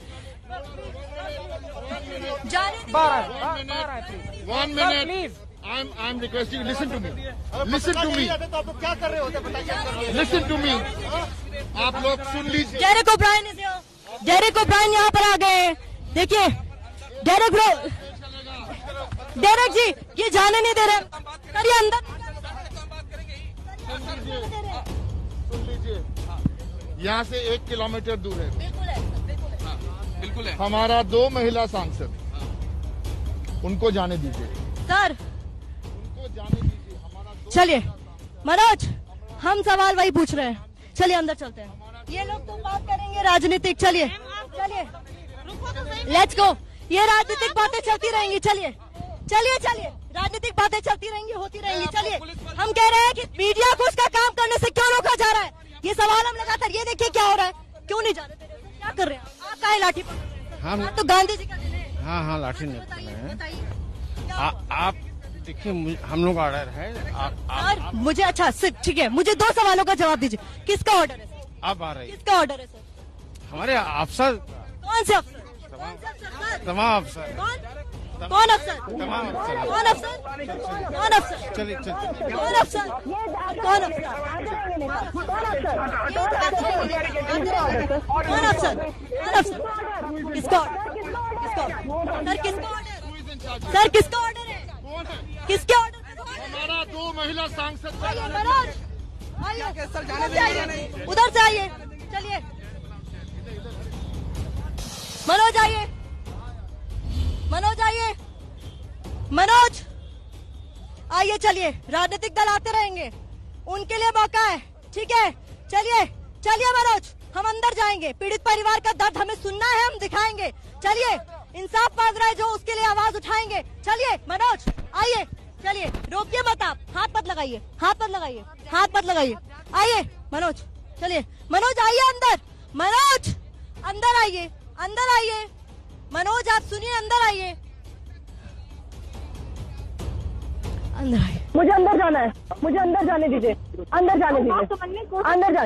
One minute please. I'm requesting, listen to me. Listen to me. तो आप लोग क्या कर रहे होते? बताइए। Listen to me. आप लोग सुन लीजिए। डेरेक ओब्रायन यहाँ पर आ गए। देखिए डेरेक जी ये जाने नहीं दे रहे सर, ये अंदर। सुन लीजिए, यहाँ से 1 किलोमीटर दूर है। बिल्कुल है। हमारा 2 महिला सांसद, उनको जाने दीजिए सर। जाने दीजिए। हमारा चलिए मनोज, हम सवाल वही पूछ रहे हैं, चलिए अंदर चलते हैं। ये लोग तो बात करेंगे राजनीतिक, चलिए लेट्स गो। ये राजनीतिक बातें चलती रहेंगी, चलिए राजनीतिक बातें चलती रहेंगी, होती रहेंगी। चलिए हम कह रहे हैं कि मीडिया को उसका काम करने से क्यों रोका जा रहा है, ये सवाल हम लगातार। ये देखिए क्या हो रहा है, क्यों नहीं जाने दे रहे? क्या कर रहे हैं आप? काहे लाठी पकड़ रहे हैं? हम तो गांधी जी का दिन है। हाँ लाठी नहीं पकड़ रहे हैं। आप देखिए हम लोग ऑर्डर है सर मुझे अच्छा ठीक है, मुझे 2 सवालों का जवाब दीजिए। किसका ऑर्डर है सर? आप आ रहे हैं। किसका ऑर्डर है सर? हमारे अफसर। कौन से अफसर? तमाम अफसर। कौन अफसर? तमाम अफसर। कौन अफसर? कौन अफसर? चलिए कौन अफसर? कौन अफसर? कौन अफसर? किसका सर किसका ऑर्डर है? किसके ऑर्डर? हमारा 2 महिला सांसद। मनोज आइए, उधर से आइए, चलिए मनोज आइए, मनोज आइए, चलिए। राजनीतिक दल आते रहेंगे, उनके लिए मौका है, ठीक है? चलिए मनोज, हम अंदर जाएंगे। पीड़ित परिवार का दर्द हमें सुनना है, हम दिखाएंगे। चलिए इंसाफ मांग रहा है जो, उसके लिए आवाज उठाएंगे। चलिए मनोज आइए, चलिए रोकिए मत, आप हाथ मत लगाइए, आइए मनोज, चलिए मनोज आइए अंदर, अंदर आइए मनोज, आप सुनिए, अंदर आइए। मुझे अंदर जाना है, मुझे अंदर जाने दीजिए, अंदर जाने।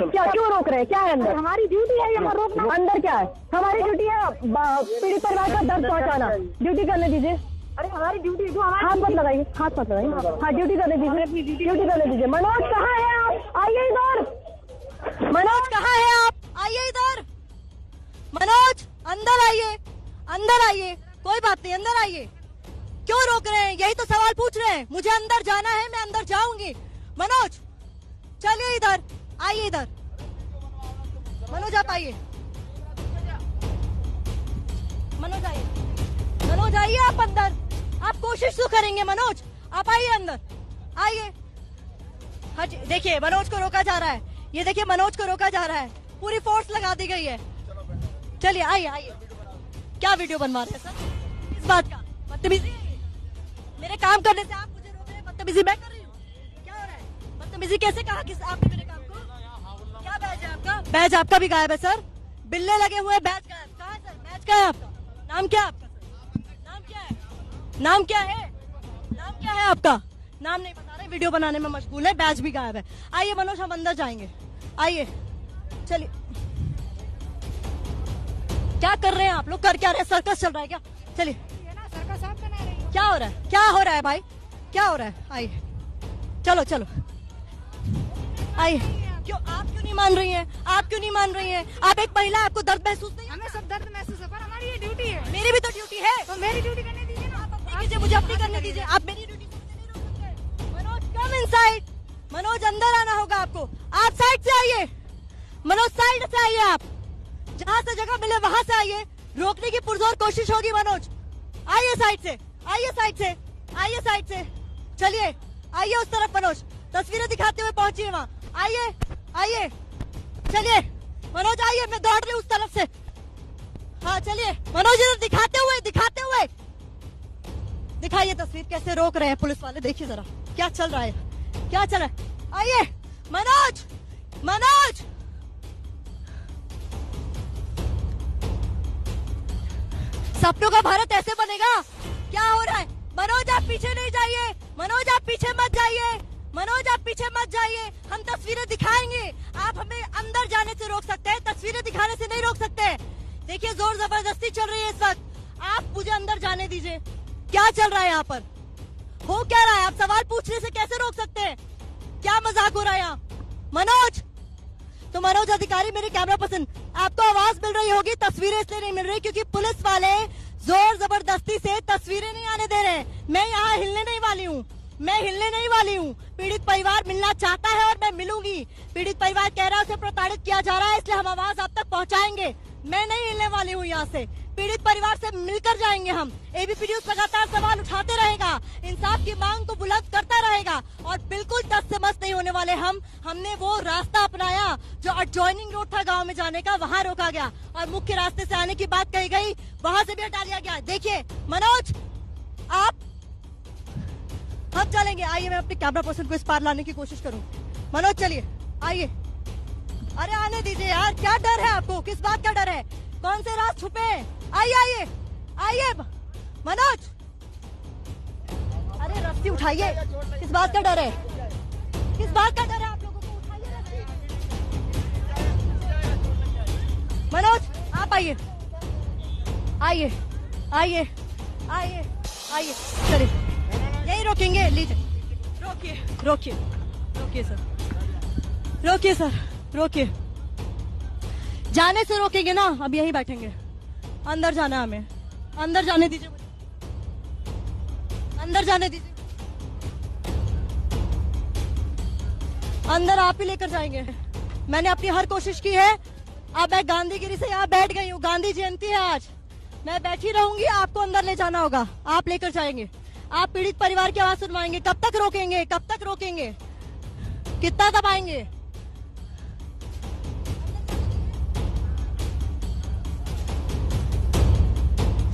क्या क्यों रोक रहे हैं? क्या है अंदर? हमारी ड्यूटी है ये रोकना। अंदर क्या है? हमारी ड्यूटी है पीड़ित परिवार का दर्द पहुंचाना, ड्यूटी करने दीजिए। अरे हमारी ड्यूटी जो हाथ मत लगाइए। हाँ ड्यूटी करने दीजिए। मनोज कहाँ है आप? आइए इधर। मनोज कहाँ है आप? आइए इधर। मनोज अंदर आइए, कोई बात नहीं, अंदर आइए। क्यों रोक रहे हैं? यही तो सवाल पूछ रहे हैं। मुझे अंदर जाना है, मैं अंदर जाऊंगी। मनोज चलिए इधर, आइए इधर। मनोज आप आइए, मनोज आइए आप अंदर। आप कोशिश तो करेंगे मनोज, आप आइए अंदर, आइए। हाँ जी, देखिए मनोज को रोका जा रहा है, ये देखिए मनोज को रोका जा रहा है, पूरी फोर्स लगा दी गई है। चलिए आइए। क्या वीडियो बनवा रहे हैं सर? इस बात का बदतमीजी, मेरे काम करने से आप मुझे रोक रहे हैं, बदतमीजी मैं कर रही हूँ? क्या हो रहा है? बदतमीजी कैसे कहा किस आपने मेरे काम को? क्या बैज है आपका? बैज आपका भी गायब है सर, बिल्ले लगे हुए, बैज गायब। कहाँ है सर? बैज कहाँ है आपका? नाम क्या है आपका सर? नाम क्या है आपका? नाम नहीं बता रहे, वीडियो बनाने में मशगूल है, बैच भी गायब है। आइए मनोज, हम अंदर जाएंगे, आइए चलिए। क्या कर रहे हैं आप लोग, कर क्या रहे हैं? सर्कस चल रहा है क्या? चलिए, क्या हो रहा है, क्या हो रहा है भाई, क्या हो रहा है? आइए, चलो चलो आइए। क्यों आप क्यों नहीं मान रही हैं? आप क्यों नहीं मान रही हैं? आप एक महिला, आपको दर्द महसूस नहीं? हमें सब दर्द महसूस है, पर हमारी ये ड्यूटी है। मेरी भी तो ड्यूटी है। तो मेरी ड्यूटी करने दीजिए ना। आप अपनी कीजिए, मुझे अपनी करने दीजिए। आप मेरी ड्यूटी नहीं रोक सकते। Manoj come inside. मनोज अंदर आना होगा आपको। आप साइड से आइए मनोज, साइड से आइए। आप जहाँ से जगह मिले वहां से आइए। रोकने की पुरजोर कोशिश होगी मनोज। आइए साइड से, आइए साइड से, आइए साइड से। चलिए आइए उस तरफ मनोज, तस्वीरें दिखाते हुए पहुंचिए वहाँ। आइए आइए, चलिए मनोज आइए, मैं दौड़ रही हूँ उस तरफ से। हाँ चलिए मनोज, इधर दिखाते हुए दिखाइए तस्वीर, कैसे रोक रहे हैं पुलिस वाले। देखिए जरा क्या चल रहा है, क्या चल रहा है। आइए मनोज, मनोज सपनों का भारत ऐसे बनेगा? क्या हो रहा है? मनोज आप पीछे नहीं जाइए, मनोज आप पीछे मत जाइए, मनोज आप पीछे मत जाइए। हम तस्वीरें दिखाएंगे, आप हमें अंदर जाने से रोक सकते हैं, तस्वीरें दिखाने से नहीं रोक सकते। देखिए जोर जबरदस्ती चल रही है इस वक्त, आप मुझे अंदर जाने दीजिए। क्या चल रहा है यहाँ पर, हो क्या रहा है? आप सवाल पूछने से कैसे रोक सकते हैं? क्या मजाक हो रहा है यहाँ? मनोज, तो मनोज अधिकारी, मेरे कैमरा पर्सन, आपको आवाज मिल रही होगी, तस्वीरें इसलिए नहीं मिल रही क्योंकि पुलिस वाले जोर जबरदस्ती से तस्वीरें नहीं आने दे रहे। मैं यहाँ हिलने नहीं वाली हूँ, मैं हिलने नहीं वाली हूँ। पीड़ित परिवार मिलना चाहता है और मैं मिलूंगी। पीड़ित परिवार कह रहा है उसे प्रताड़ित किया जा रहा है, इसलिए हम आवाज आप तक पहुँचाएंगे। मैं नहीं हिलने वाली हूँ यहाँ से, पीड़ित परिवार से मिलकर जाएंगे हम। एबीपी न्यूज लगातार सवाल उठाते रहेगा, इंसाफ की मांग को बुलंद करता रहेगा और बिल्कुल टस से मस नहीं होने वाले हम। हमने वो रास्ता अपनाया जो एडजॉइनिंग रोड था गांव में जाने का, वहां रोका गया और मुख्य रास्ते से आने की बात कही गई, वहां से भी हटा लिया गया। देखिए मनोज, आप हम चलेंगे। आइए मैं अपने कैमरा पर्सन को इस पार लाने की कोशिश करूँ। मनोज चलिए, आइए। अरे आने दीजिए यार, क्या डर है आपको, किस बात का डर है? कौन से राज छुपे हैं? आइए आइए आइए मनोज, अरे रस्सी उठाइए, किस बात का डर है, किस बात का डर है आप लोगों को? उठाइए रस्सी। मनोज आप आइए, आइए आइए आइए आइए, चलिए यही रोकेंगे, लीजिए रोकिए रोकिए रोकिए सर, रोकिए सर, रोकिए। जाने से रोकेंगे ना, अब यहीं बैठेंगे। अंदर जाना है हमें, अंदर जाने दीजिए मुझे, अंदर जाने दीजिए। अंदर आप ही लेकर जाएंगे। मैंने अपनी हर कोशिश की है। अब मैं गांधीगिरी से यहाँ बैठ गई हूँ, गांधी जयंती है आज, मैं बैठी रहूंगी। आपको अंदर ले जाना होगा, आप लेकर जाएंगे। आप पीड़ित परिवार की आवाज सुनवाएंगे। कब तक रोकेंगे, कब तक रोकेंगे, कितना दबाएंगे?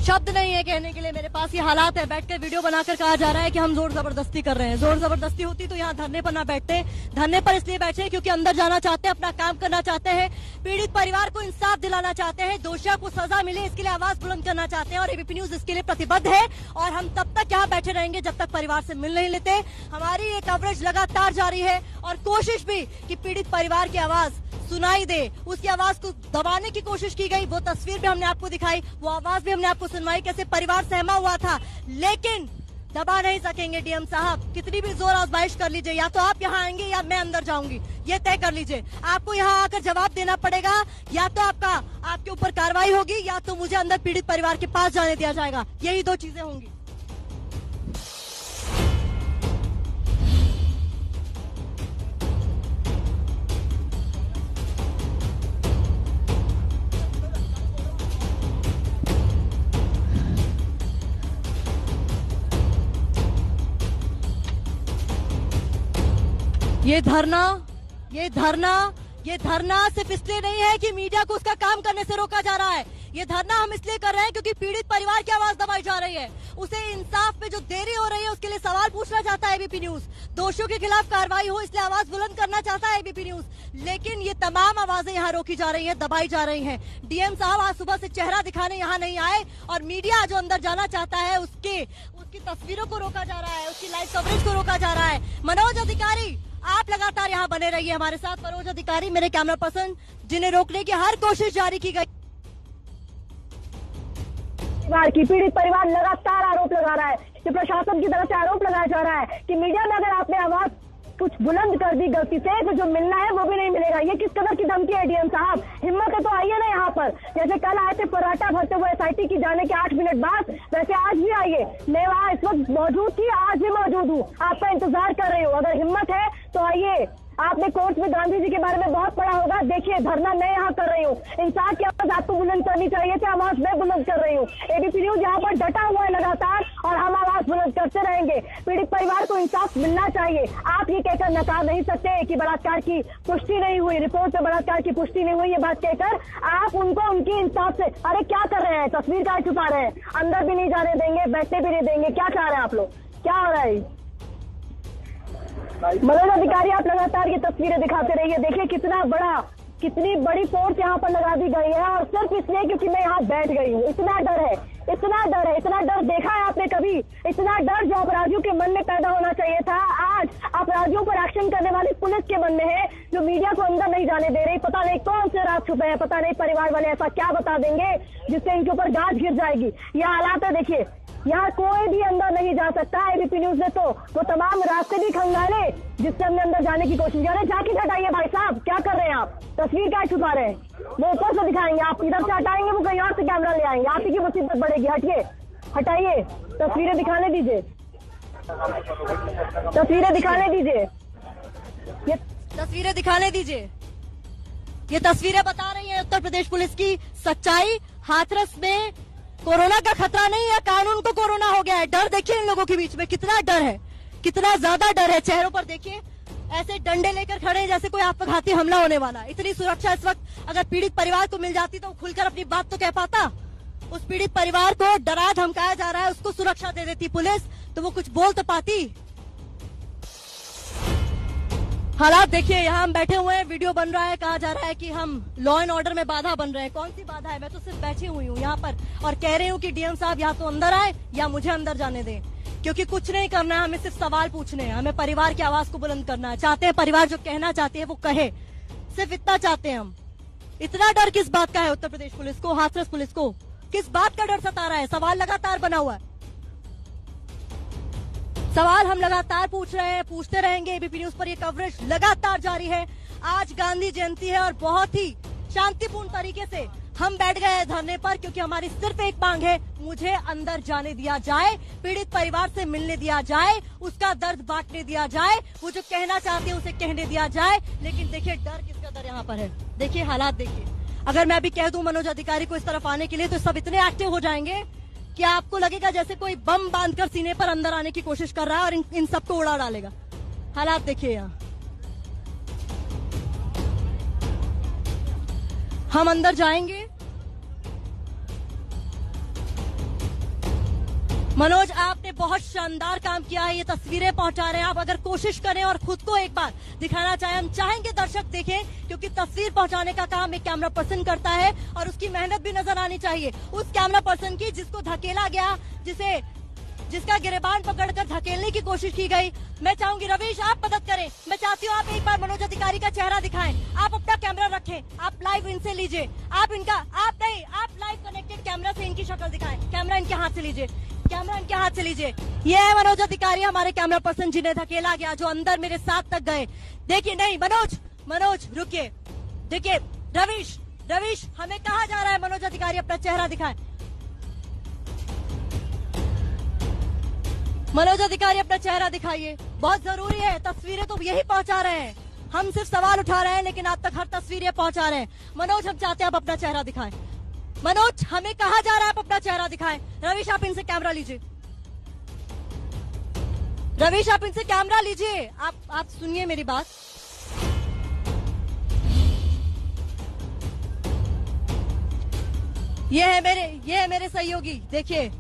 शब्द नहीं है कहने के लिए मेरे पास। ये हालात है, बैठकर वीडियो बनाकर कहा जा रहा है कि हम जोर जबरदस्ती कर रहे हैं। जोर जबरदस्ती होती तो यहाँ धरने पर ना बैठते। धरने पर इसलिए बैठे क्योंकि अंदर जाना चाहते हैं, अपना काम करना चाहते हैं, पीड़ित परिवार को इंसाफ दिलाना चाहते हैं, दोषियों को सजा मिले, इसके लिए आवाज बुलंद करना चाहते हैं और एबीपी न्यूज इसके लिए प्रतिबद्ध है। और हम तब तक यहाँ बैठे रहेंगे जब तक परिवार से मिल नहीं लेते। हमारी ये कवरेज लगातार जारी है और कोशिश भी कि पीड़ित परिवार की आवाज सुनाई दे। उसकी आवाज को दबाने की कोशिश की गई, वो तस्वीर भी हमने आपको दिखाई, वो आवाज भी हमने आपको सुनवाई, कैसे परिवार सहमा हुआ था, लेकिन दबा नहीं सकेंगे डीएम साहब। कितनी भी जोर आजमाइश कर लीजिए, या तो आप यहाँ आएंगे या मैं अंदर जाऊंगी, ये तय कर लीजिए। आपको यहाँ आकर जवाब देना पड़ेगा, या तो आपके ऊपर कार्रवाई होगी या तो मुझे अंदर पीड़ित परिवार के पास जाने दिया जाएगा। यही दो चीजें होंगी। ये धरना सिर्फ इसलिए नहीं है कि मीडिया को उसका काम करने से रोका जा रहा है। ये धरना हम इसलिए कर रहे हैं क्योंकि पीड़ित परिवार की आवाज दबाई जा रही है। उसे इंसाफ पे जो देरी हो रही है उसके लिए सवाल पूछना चाहता है एबीपी न्यूज। दोषियों के खिलाफ कार्रवाई हो इसलिए आवाज बुलंद करना चाहता है एबीपी न्यूज। लेकिन ये तमाम आवाजें यहाँ रोकी जा रही हैं, दबाई जा रही हैं। डीएम साहब आज सुबह से चेहरा दिखाने यहाँ नहीं आए और मीडिया जो अंदर जाना चाहता है उसकी तस्वीरों को रोका जा रहा है, उसकी लाइव कवरेज को रोका जा रहा है। मनोज अधिकारी, आप लगातार यहाँ बने रहिए हमारे साथ। मनोज अधिकारी, मेरे कैमरा पर्सन, जिन्हें रोकने की हर कोशिश जारी की गई। पीड़ित परिवार लगातार आरोप लगा रहा है कि प्रशासन की तरफ से आरोप लगाया जा रहा है कि मीडिया में अगर आपने आवाज कुछ बुलंद कर दी गलती से तो जो मिलना है वो भी नहीं मिलेगा। ये किस कदर की धमकी है डीएम साहब? हिम्मत है तो आइए ना यहाँ पर। जैसे कल आए थे पराठा भरते हुए एसआईटी की जाने के 8 मिनट बाद, वैसे आज भी आइए। मैं वहाँ इस वक्त मौजूद थी, आज भी मौजूद हूँ, आपका इंतजार कर रही हूँ। अगर हिम्मत है तो आइए। आपने कोर्ट में गांधी जी के बारे में बहुत पढ़ा होगा। देखिए, धरना मैं यहाँ कर रही हूँ। इंसाफ की आवाज आपको बुलंद करनी चाहिए थी, आवाज मैं बुलंद कर रही हूँ। एबीपी न्यूज यहाँ पर डटा हुआ है लगातार और हम आवाज बुलंद करते रहेंगे। पीड़ित परिवार को इंसाफ मिलना चाहिए। आप ये कहकर नकार नहीं सकते कि बलात्कार की पुष्टि नहीं हुई, रिपोर्ट में बलात्कार की पुष्टि नहीं हुई, ये बात कहकर आप उनको उनकी इंसाफ से, अरे क्या कर रहे हैं? तस्वीर का छुपा रहे हैं, अंदर भी नहीं जाने देंगे, बैठने भी नहीं देंगे। क्या चाह रहे हैं आप लोग? क्या हो रहा है? मनोज अधिकारी, आप लगातार ये तस्वीरें दिखाते रहिए। देखिए कितनी बड़ी फोर्स यहाँ पर लगा दी गई है और सिर्फ इसलिए क्योंकि मैं यहाँ बैठ गई हूँ। इतना डर है, इतना डर है, इतना डर देखा है आपने कभी? इतना डर जो अपराधियों के मन में पैदा होना चाहिए था, आज अपराधियों पर एक्शन करने वाली पुलिस के मन में है, जो मीडिया को अंदर नहीं जाने दे रही। पता नहीं कौन से राज छुपे हैं, पता नहीं परिवार वाले ऐसा क्या बता देंगे जिससे इनके ऊपर गाज गिर जाएगी। यह हालात है। देखिए, यहाँ कोई भी अंदर नहीं जा सकता। एबीपी न्यूज ने तो वो तमाम रास्ते भी खंगाले जिससे हमने अंदर जाने की कोशिश की। जैकेट हटाइए भाई साहब, क्या कर रहे हैं आप? तस्वीर क्या छुपा रहे हैं? वो ऊपर से दिखाएंगे, आप इधर से हटाएंगे, वो कहीं और से कैमरा ले आएंगे, आप ही की मुसीबत बढ़ेगी। हटिए, हटाइए, तस्वीरें दिखाने दीजिए, तस्वीरें दिखाने दीजिए, ये तस्वीरें दिखाने दीजिए। ये तस्वीरें बता रही है उत्तर प्रदेश पुलिस की सच्चाई। हाथरस में कोरोना का खतरा नहीं है, कानून को कोरोना हो गया है। डर देखिए इन लोगों के बीच में, कितना डर है, कितना ज्यादा डर है। चेहरों पर देखिए, ऐसे डंडे लेकर खड़े हैं जैसे कोई आत्मघाती हमला होने वाला है। इतनी सुरक्षा इस वक्त अगर पीड़ित परिवार को मिल जाती तो खुलकर अपनी बात तो कह पाता। उस पीड़ित परिवार को डरा धमकाया जा रहा है, उसको सुरक्षा दे देती पुलिस तो वो कुछ बोल तो पाती। हालात देखिए, यहाँ हम बैठे हुए हैं, वीडियो बन रहा है, कहा जा रहा है कि हम लॉ एंड ऑर्डर में बाधा बन रहे हैं। कौन सी बाधा है? मैं तो सिर्फ बैठी हुई हूँ यहाँ पर और कह रही हूँ कि डीएम साहब या तो अंदर आए या मुझे अंदर जाने दें, क्योंकि कुछ नहीं करना है, हमें सिर्फ सवाल पूछने हैं। हमें परिवार की आवाज को बुलंद करना है। चाहते हैं परिवार जो कहना चाहती है वो कहे, सिर्फ इतना चाहते हैं हम। इतना डर किस बात का है उत्तर प्रदेश पुलिस को, हाथरस पुलिस को? किस बात का डर सता रहा है? सवाल लगातार बना हुआ है, सवाल हम लगातार पूछ रहे हैं, पूछते रहेंगे। एबीपी न्यूज पर ये कवरेज लगातार जारी है। आज गांधी जयंती है और बहुत ही शांतिपूर्ण तरीके से हम बैठ गए हैं धरने पर, क्योंकि हमारी सिर्फ एक मांग है, मुझे अंदर जाने दिया जाए, पीड़ित परिवार से मिलने दिया जाए, उसका दर्द बांटने दिया जाए, वो जो कहना चाहते हैं उसे कहने दिया जाए। लेकिन देखिए डर किस कदर यहाँ पर है। देखिए हालात देखिए। अगर मैं अभी कह दूं मनोज अधिकारी को इस तरफ आने के लिए तो सब इतने एक्टिव हो जाएंगे कि आपको लगेगा जैसे कोई बम बांधकर सीने पर अंदर आने की कोशिश कर रहा है और इन सबको उड़ा डालेगा। हालात देखिए यहाँ। हम अंदर जाएंगे। मनोज, आपने बहुत शानदार काम किया है, ये तस्वीरें पहुंचा रहे हैं आप। अगर कोशिश करें और खुद को एक बार दिखाना चाहें, हम चाहेंगे दर्शक देखें, क्योंकि तस्वीर पहुंचाने का काम एक कैमरा पर्सन करता है और उसकी मेहनत भी नजर आनी चाहिए। उस कैमरा पर्सन की जिसको धकेला गया, जिसका गिरेबान पकड़कर धकेलने की कोशिश की गई। मैं चाहूंगी रवीश आप मदद करें। मैं चाहती हूँ आप एक बार मनोज अधिकारी का चेहरा दिखाएं। आप अपना कैमरा रखें, आप लाइव इनसे लीजिए। आप लाइव कनेक्टेड कैमरा से इनकी शक्ल दिखाएं। कैमरा इनके हाथ से लीजिए, कैमरा इनके हाथ से लीजिए। ये है मनोज अधिकारी, हमारे कैमरा पर्सन जिन्हें धकेला गया, जो अंदर मेरे साथ तक गए। देखिए, नहीं मनोज रुकिए। देखिए रवीश हमें कहा जा रहा है मनोज अधिकारी अपना चेहरा दिखाएं। मनोज अधिकारी अपना चेहरा दिखाइए, बहुत जरूरी है। तस्वीरें तो यही पहुंचा रहे हैं, हम सिर्फ सवाल उठा रहे हैं, लेकिन आप तक हर तस्वीरें पहुंचा रहे हैं। मनोज, हम चाहते हैं आप अपना चेहरा दिखाएं। मनोज, हमें कहा जा रहा है आप अपना चेहरा दिखाएं। रवीश, आप इनसे कैमरा लीजिए। रवीश, आप इनसे कैमरा लीजिए। आप सुनिए मेरी बात। ये है मेरे सहयोगी। देखिए,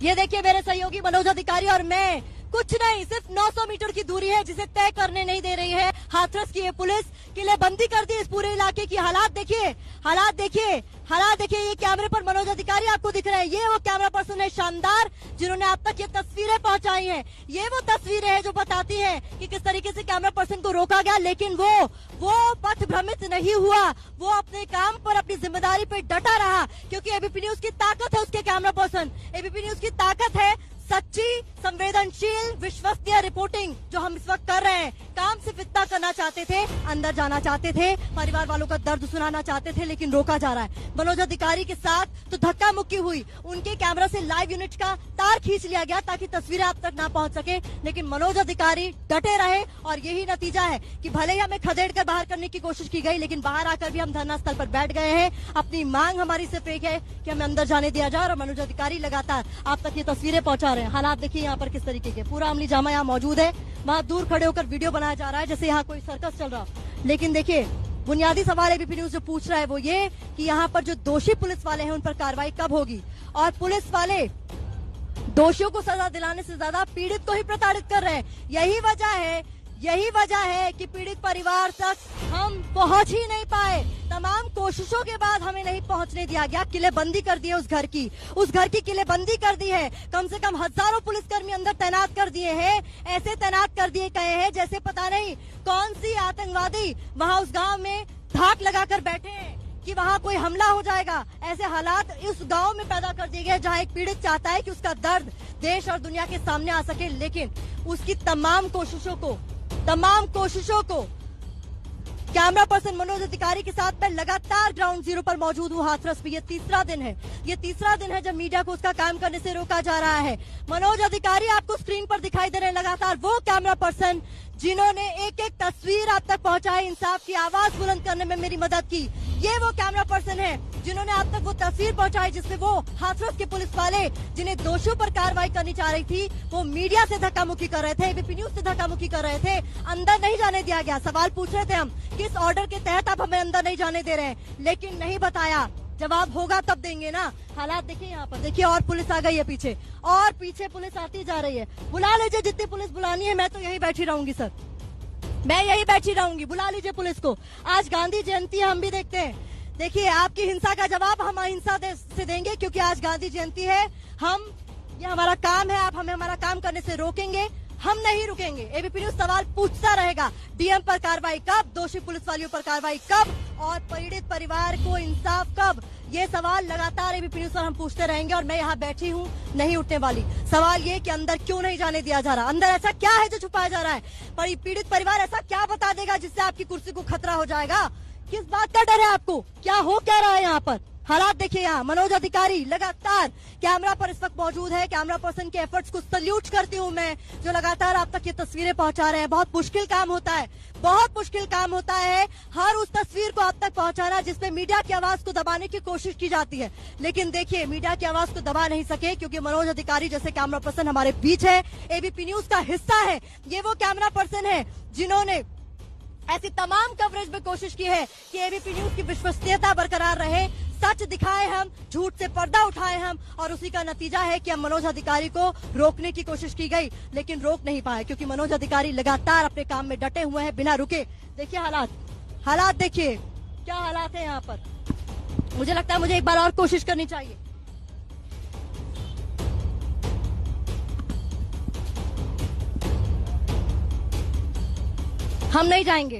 ये देखिए मेरे सहयोगी मनोज अधिकारी और मैं। कुछ नहीं, सिर्फ 900 मीटर की दूरी है जिसे तय करने नहीं दे रही है हाथरस की ये पुलिस। किलेबंदी कर दी इस पूरे इलाके की। हालात देखिए, हालात देखिए, हालात देखिए। ये कैमरे पर मनोज अधिकारी आपको दिख रहे हैं। ये वो कैमरा पर्सन है शानदार जिन्होंने आप तक ये तस्वीरें पहुंचाई हैं। ये वो तस्वीरें हैं जो बताती हैं कि किस तरीके से कैमरा पर्सन को रोका गया, लेकिन वो पथ भ्रमित नहीं हुआ। वो अपने काम पर, अपनी जिम्मेदारी पे डटा रहा, क्योंकि एबीपी न्यूज की ताकत है उसके कैमरा पर्सन। एबीपी न्यूज की ताकत है सच्ची, संवेदनशील, विश्वसनीय रिपोर्टिंग जो हम इस वक्त कर रहे हैं। काम सिर्फ इतना करना चाहते थे, अंदर जाना चाहते थे, परिवार वालों का दर्द सुनाना चाहते थे, लेकिन रोका जा रहा है। मनोज अधिकारी के साथ तो धक्का मुक्की हुई, उनके कैमरा से लाइव यूनिट का तार खींच लिया गया ताकि तस्वीरें आप तक ना पहुंच सके, लेकिन मनोज अधिकारी डटे रहे और यही नतीजा है कि भले ही हमें खदेड़ कर बाहर करने की कोशिश की गई, लेकिन बाहर आकर भी हम धरना स्थल पर बैठ गए हैं। अपनी मांग हमारी सिर्फ एक है कि हमें अंदर जाने दिया जाए, और मनोज अधिकारी लगातार आप तक ये तस्वीरें पहुंचा रहे हैं। हालात देखिए यहाँ पर किस तरीके के, पूरा अमली जामा यहाँ मौजूद है। वहाँ दूर खड़े होकर वीडियो बनाया जा रहा है जैसे यहाँ कोई सर्कस चल रहा। लेकिन देखिए, बुनियादी सवाल एबीपी न्यूज जो पूछ रहा है वो ये कि यहाँ पर जो दोषी पुलिस वाले हैं उन पर कार्रवाई कब होगी, और पुलिस वाले दोषियों को सजा दिलाने से ज्यादा पीड़ित को ही प्रताड़ित कर रहे हैं। यही वजह है कि पीड़ित परिवार तक हम पहुंच ही नहीं पाए। तमाम कोशिशों के बाद हमें नहीं पहुंचने दिया गया। किलेबंदी कर दी है उस घर की किलेबंदी कर दी है। कम से कम हजारों पुलिसकर्मी अंदर तैनात कर दिए हैं। ऐसे तैनात कर दिए गए हैं जैसे पता नहीं कौन सी आतंकवादी वहां उस गांव में धाक लगाकर बैठे हैं कि वहां कोई हमला हो जाएगा। ऐसे हालात उस गांव में पैदा कर दिए गए जहां एक पीड़ित चाहता है कि उसका दर्द देश और दुनिया के सामने आ सके, लेकिन उसकी तमाम कोशिशों को कैमरा पर्सन मनोज अधिकारी के साथ मैं लगातार ग्राउंड जीरो पर मौजूद हूँ हाथरस में। ये तीसरा दिन है जब मीडिया को उसका काम करने से रोका जा रहा है। मनोज अधिकारी आपको स्क्रीन पर दिखाई दे रहे हैं लगातार, वो कैमरा पर्सन जिन्होंने एक एक तस्वीर आप तक पहुंचाई, इंसाफ की आवाज बुलंद करने में मेरी मदद की। ये वो कैमरा पर्सन है जिन्होंने आप तक वो तस्वीर पहुंचाई जिसमें वो हाथरस के पुलिस वाले जिन्हें दोषियों पर कार्रवाई करनी चाह रही थी, वो मीडिया से धक्कामुक्की कर रहे थे, एबीपी न्यूज से धक्कामुक्की कर रहे थे। अंदर नहीं जाने दिया गया। सवाल पूछ रहे थे हम, किस ऑर्डर के तहत आप हमें अंदर नहीं जाने दे रहे हैं, लेकिन नहीं बताया। जवाब होगा तब देंगे ना। हालात देखिए यहाँ पर, देखिए और पुलिस आ गई है पीछे, और पीछे पुलिस आती जा रही है। बुला लीजिए जितनी पुलिस बुलानी है, मैं तो यही बैठी रहूंगी सर, मैं यही बैठी रहूंगी। बुला लीजिए पुलिस को। आज गांधी जयंती है, हम भी देखते हैं। देखिए, आपकी हिंसा का जवाब हम अहिंसा से देंगे, क्योंकि आज गांधी जयंती है। ये हमारा काम है, आप हमें हमारा काम करने से रोकेंगे, हम नहीं रुकेंगे। एबीपी न्यूज सवाल पूछता रहेगा, डीएम पर कार्रवाई कब, दोषी पुलिस वालियों पर कार्रवाई कब, और पीड़ित परिवार को इंसाफ कब। ये सवाल लगातार एबीपी न्यूज पर हम पूछते रहेंगे, और मैं यहाँ बैठी हूँ, नहीं उठने वाली। सवाल ये कि अंदर क्यों नहीं जाने दिया जा रहा, अंदर ऐसा क्या है जो छुपाया जा रहा है, पीड़ित परिवार ऐसा क्या बता देगा जिससे आपकी कुर्सी को खतरा हो जाएगा। किस बात का डर है आपको, क्या रहा है यहाँ पर। हालात देखिए यहाँ, मनोज अधिकारी लगातार कैमरा पर इस वक्त मौजूद है। कैमरा पर्सन के एफर्ट्स को सल्यूट करती हूँ मैं, जो लगातार आप तक ये तस्वीरें पहुंचा रहे हैं। बहुत मुश्किल काम होता है हर उस तस्वीर को आप तक पहुंचाना जिसमें मीडिया की आवाज को दबाने की कोशिश की जाती है। लेकिन देखिए, मीडिया की आवाज को दबा नहीं सके, क्योंकि मनोज अधिकारी जैसे कैमरा पर्सन हमारे बीच है, एबीपी न्यूज का हिस्सा है। ये वो कैमरा पर्सन है जिन्होंने ऐसी तमाम कवरेज में कोशिश की है कि एबीपी न्यूज की विश्वसनीयता बरकरार रहे, सच दिखाए हम, झूठ से पर्दा उठाए हम, और उसी का नतीजा है कि हम मनोज अधिकारी को रोकने की कोशिश की गई, लेकिन रोक नहीं पाए, क्योंकि मनोज अधिकारी लगातार अपने काम में डटे हुए हैं बिना रुके। देखिए हालात देखिए क्या हालात है यहाँ पर। मुझे लगता है मुझे एक बार और कोशिश करनी चाहिए। हम नहीं जाएंगे।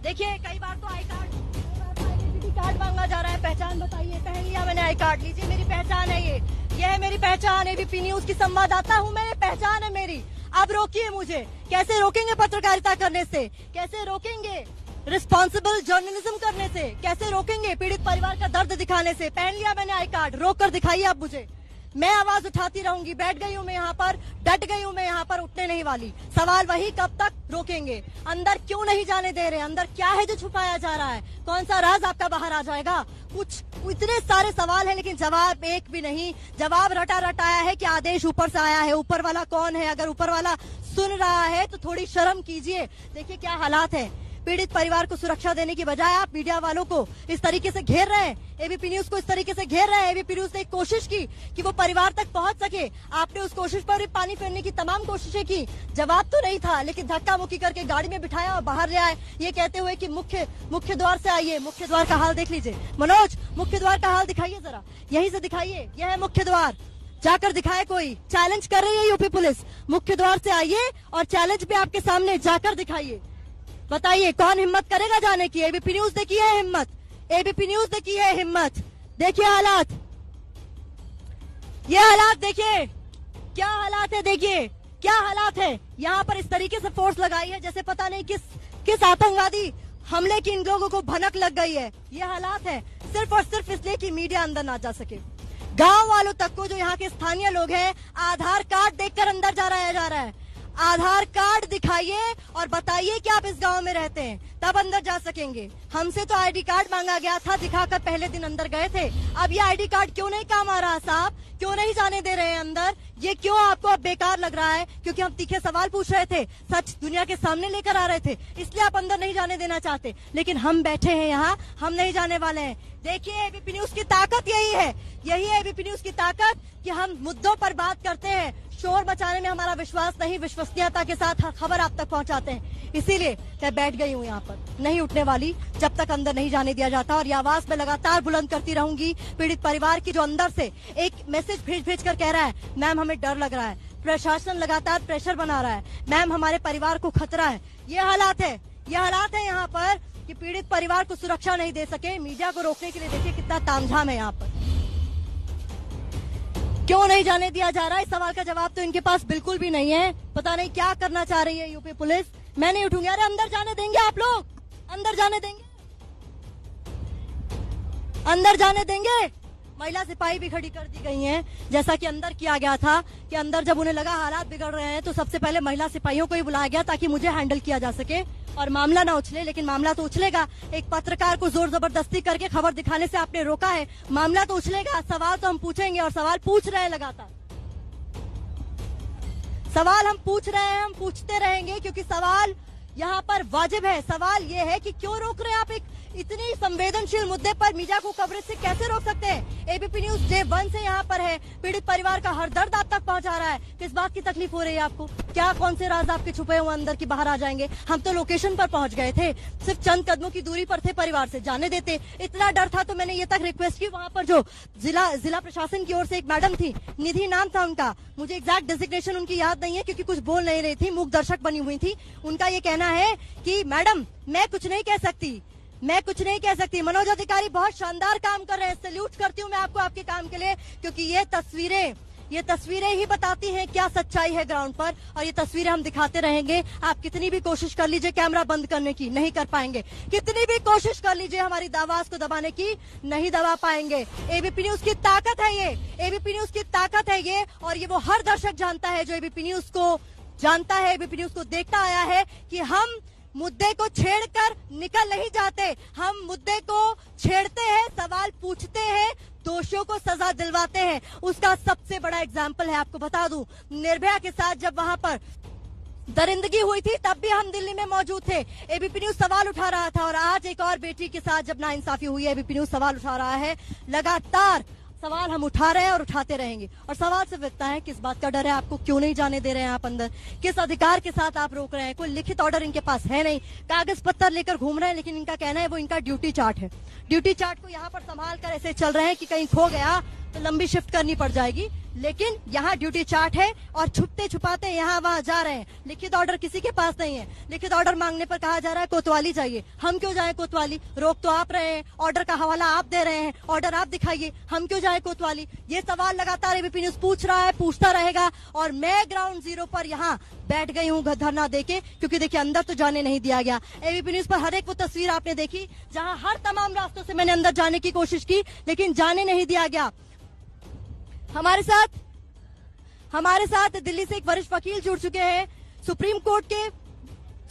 देखिए, कई बार तो आई कार्ड मांगा जा रहा है, पहचान बताइए। पहन लिया मैंने आई कार्ड, लीजिए मेरी पहचान है, ये है मेरी पहचान। एबीपी न्यूज की संवाददाता हूँ मैं, पहचान है मेरी। अब रोकिए मुझे। कैसे रोकेंगे पत्रकारिता करने से, कैसे रोकेंगे रिस्पॉन्सिबल जर्नलिज्म करने से, कैसे रोकेंगे पीड़ित परिवार का दर्द दिखाने से। पहन लिया मैंने आई कार्ड, रोक कर दिखाइए आप मुझे। मैं आवाज उठाती रहूंगी, बैठ गई हूँ मैं यहाँ पर, डट गई हूँ मैं यहाँ पर, उठने नहीं वाली। सवाल वही, कब तक रोकेंगे, अंदर क्यों नहीं जाने दे रहे, अंदर क्या है जो छुपाया जा रहा है, कौन सा राज आपका बाहर आ जाएगा। कुछ इतने सारे सवाल हैं, लेकिन जवाब एक भी नहीं। जवाब रटाया है कि आदेश ऊपर से आया है। ऊपर वाला कौन है? अगर ऊपर वाला सुन रहा है तो थोड़ी शर्म कीजिए। देखिए क्या हालात है, पीड़ित परिवार को सुरक्षा देने की बजाय आप मीडिया वालों को इस तरीके से घेर रहे हैं, एबीपी न्यूज को इस तरीके से घेर रहे हैं। एबीपी न्यूज ने एक कोशिश की कि वो परिवार तक पहुंच सके, आपने उस कोशिश पर भी पानी फेरने की तमाम कोशिशें की, जवाब तो नहीं था, लेकिन धक्का मुक्की करके गाड़ी में बिठाया और बाहर ले आए, ये कहते हुए कि मुख्य द्वार से आइए। मुख्य द्वार का हाल देख लीजिए मनोज, मुख्य द्वार का हाल दिखाइए जरा, यहीं से दिखाइए, यह है मुख्य द्वार, जाकर दिखाए। कोई चैलेंज कर रही है यूपी पुलिस, मुख्य द्वार से आइए और चैलेंज भी आपके सामने, जाकर दिखाइए, बताइए कौन हिम्मत करेगा जाने की। एबीपी न्यूज ने की है हिम्मत, एबीपी न्यूज ने की है हिम्मत। देखिए हालात, ये हालात देखिए, क्या हालात है, देखिए क्या हालात है। यहाँ पर इस तरीके से फोर्स लगाई है जैसे पता नहीं किस आतंकवादी हमले की इन लोगों को भनक लग गई है। ये हालात है सिर्फ और सिर्फ इसलिए कि मीडिया अंदर ना जा सके। गांव वालों तक को, जो यहाँ के स्थानीय लोग हैं, आधार कार्ड देखकर अंदर जा रहा है। आधार कार्ड दिखाइए और बताइए कि आप इस गांव में रहते हैं, तब अंदर जा सकेंगे। हमसे तो आईडी कार्ड मांगा गया था, दिखाकर पहले दिन अंदर गए थे। अब ये आईडी कार्ड क्यों नहीं काम आ रहा साहब, क्यों नहीं जाने दे रहे हैं अंदर, ये क्यों आपको अब बेकार लग रहा है? क्योंकि हम तीखे सवाल पूछ रहे थे, सच दुनिया के सामने लेकर आ रहे थे, इसलिए आप अंदर नहीं जाने देना चाहते। लेकिन हम बैठे हैं यहाँ, हम नहीं जाने वाले हैं। देखिए एबीपी न्यूज की ताकत यही है, यही है एबीपी न्यूज की ताकत कि हम मुद्दों पर बात करते हैं, शोर मचाने में हमारा विश्वास नहीं, विश्वसनीयता के साथ हर खबर आप तक पहुंचाते हैं। इसीलिए मैं बैठ गई हूँ यहाँ पर, नहीं उठने वाली जब तक अंदर नहीं जाने दिया जाता। और ये आवाज मैं लगातार बुलंद करती रहूंगी पीड़ित परिवार की, जो अंदर से एक मैसेज भेज कर कह रहा है, मैम हमें डर लग रहा है, प्रशासन लगातार प्रेशर बना रहा है, मैम हमारे परिवार को खतरा है। ये हालात है, ये हालात है यहाँ पर कि पीड़ित परिवार को सुरक्षा नहीं दे सके। मीडिया को रोकने के लिए देखिए कितना तामझाम है यहाँ पर। क्यों नहीं जाने दिया जा रहा है, इस सवाल का जवाब तो इनके पास बिल्कुल भी नहीं है। पता नहीं क्या करना चाह रही है यूपी पुलिस। मैं नहीं उठूंगी। अरे अंदर जाने देंगे आप लोग, अंदर जाने देंगे, अंदर जाने देंगे। महिला सिपाही भी खड़ी कर दी गई हैं, जैसा कि अंदर किया गया था कि अंदर जब उन्हें लगा हालात बिगड़ रहे हैं तो सबसे पहले महिला सिपाहियों को ही बुलाया गया ताकि मुझे हैंडल किया जा सके और मामला ना उछले। लेकिन मामला तो उछलेगा, एक पत्रकार को जोर जबरदस्ती करके खबर दिखाने से आपने रोका है, मामला तो उछलेगा। सवाल तो हम पूछेंगे और सवाल पूछ रहे हैं लगातार, सवाल हम पूछ रहे हैं, हम पूछते रहेंगे क्योंकि सवाल यहाँ पर वाजिब है। सवाल ये है कि क्यों रोक रहे हैं आप एक इतनी संवेदनशील मुद्दे पर? मीडिया को कवरेज से कैसे रोक सकते हैं? एबीपी न्यूज डे 1 से यहाँ पर है, पीड़ित परिवार का हर दर्द आप तक पहुँचा रहा है। किस बात की तकलीफ हो रही है आपको? क्या कौन से राज आपके छुपे हुए अंदर की बाहर आ जाएंगे? हम तो लोकेशन पर पहुंच गए थे, सिर्फ चंद कदमों की दूरी पर थे, परिवार से जाने देते। इतना डर था तो मैंने ये तक रिक्वेस्ट की, वहाँ पर जो जिला प्रशासन की ओर से एक मैडम थी, निधि नाम था उनका, मुझे एग्जैक्ट डेजिग्नेशन उनकी याद नहीं है क्योंकि कुछ बोल नहीं रही थी, मूक दर्शक बनी हुई थी। उनका ये कहना है कि मैडम मैं कुछ नहीं कह सकती, मैं कुछ नहीं कह सकती। मनोज अधिकारी बहुत शानदार काम कर रहे हैं, सैल्यूट करती हूँ मैं आपको आपके काम के लिए, क्योंकि ये तस्वीरें ही बताती हैं क्या सच्चाई है ग्राउंड पर, और ये तस्वीरें हम दिखाते रहेंगे। आप कितनी भी कोशिश कर लीजिए कैमरा बंद करने की, नहीं कर पाएंगे। कितनी भी कोशिश कर लीजिए हमारी आवाज को दबाने की, नहीं दबा पाएंगे। एबीपी न्यूज की ताकत है ये, एबीपी न्यूज की ताकत है ये, और ये वो हर दर्शक जानता है जो एबीपी न्यूज को जानता है, एबीपी न्यूज को देखता आया है कि हम मुद्दे को छेड़कर निकल नहीं जाते, हम मुद्दे को छेड़ते हैं, सवाल पूछते हैं, दोषियों को सजा दिलवाते हैं। उसका सबसे बड़ा एग्जाम्पल है, आपको बता दूं, निर्भया के साथ जब वहां पर दरिंदगी हुई थी तब भी हम दिल्ली में मौजूद थे, एबीपी न्यूज सवाल उठा रहा था। और आज एक और बेटी के साथ जब नाइंसाफी हुई है, एबीपी न्यूज सवाल उठा रहा है। लगातार सवाल हम उठा रहे हैं और उठाते रहेंगे। और सवाल सिर्फ इतना है, किस बात का डर है आपको? क्यों नहीं जाने दे रहे हैं आप अंदर? किस अधिकार के साथ आप रोक रहे हैं? कोई लिखित ऑर्डर इनके पास है नहीं, कागज पत्थर लेकर घूम रहे हैं, लेकिन इनका कहना है वो इनका ड्यूटी चार्ट है। ड्यूटी चार्ट को यहाँ पर संभाल कर ऐसे चल रहे हैं कि कहीं खो गया तो लंबी शिफ्ट करनी पड़ जाएगी, लेकिन यहाँ ड्यूटी चार्ट है और छुपते छुपाते यहाँ वहाँ जा रहे हैं। लिखित ऑर्डर किसी के पास नहीं है। लिखित ऑर्डर मांगने पर कहा जा रहा है कोतवाली चाहिए। हम क्यों जाए कोतवाली? रोक तो आप रहे हैं, ऑर्डर का हवाला आप दे रहे हैं, ऑर्डर आप दिखाइए, हम क्यों जाए कोतवाली? ये सवाल लगातार एबीपी न्यूज पूछ रहा है, पूछता रहेगा। और मैं ग्राउंड जीरो पर यहाँ बैठ गई हूँ धरना देके, क्योंकि देखिए अंदर तो जाने नहीं दिया गया। एबीपी न्यूज पर हर एक वो तस्वीर आपने देखी जहाँ हर तमाम रास्तों से मैंने अंदर जाने की कोशिश की, लेकिन जाने नहीं दिया गया। हमारे साथ दिल्ली से एक वरिष्ठ वकील जुड़ चुके हैं, सुप्रीम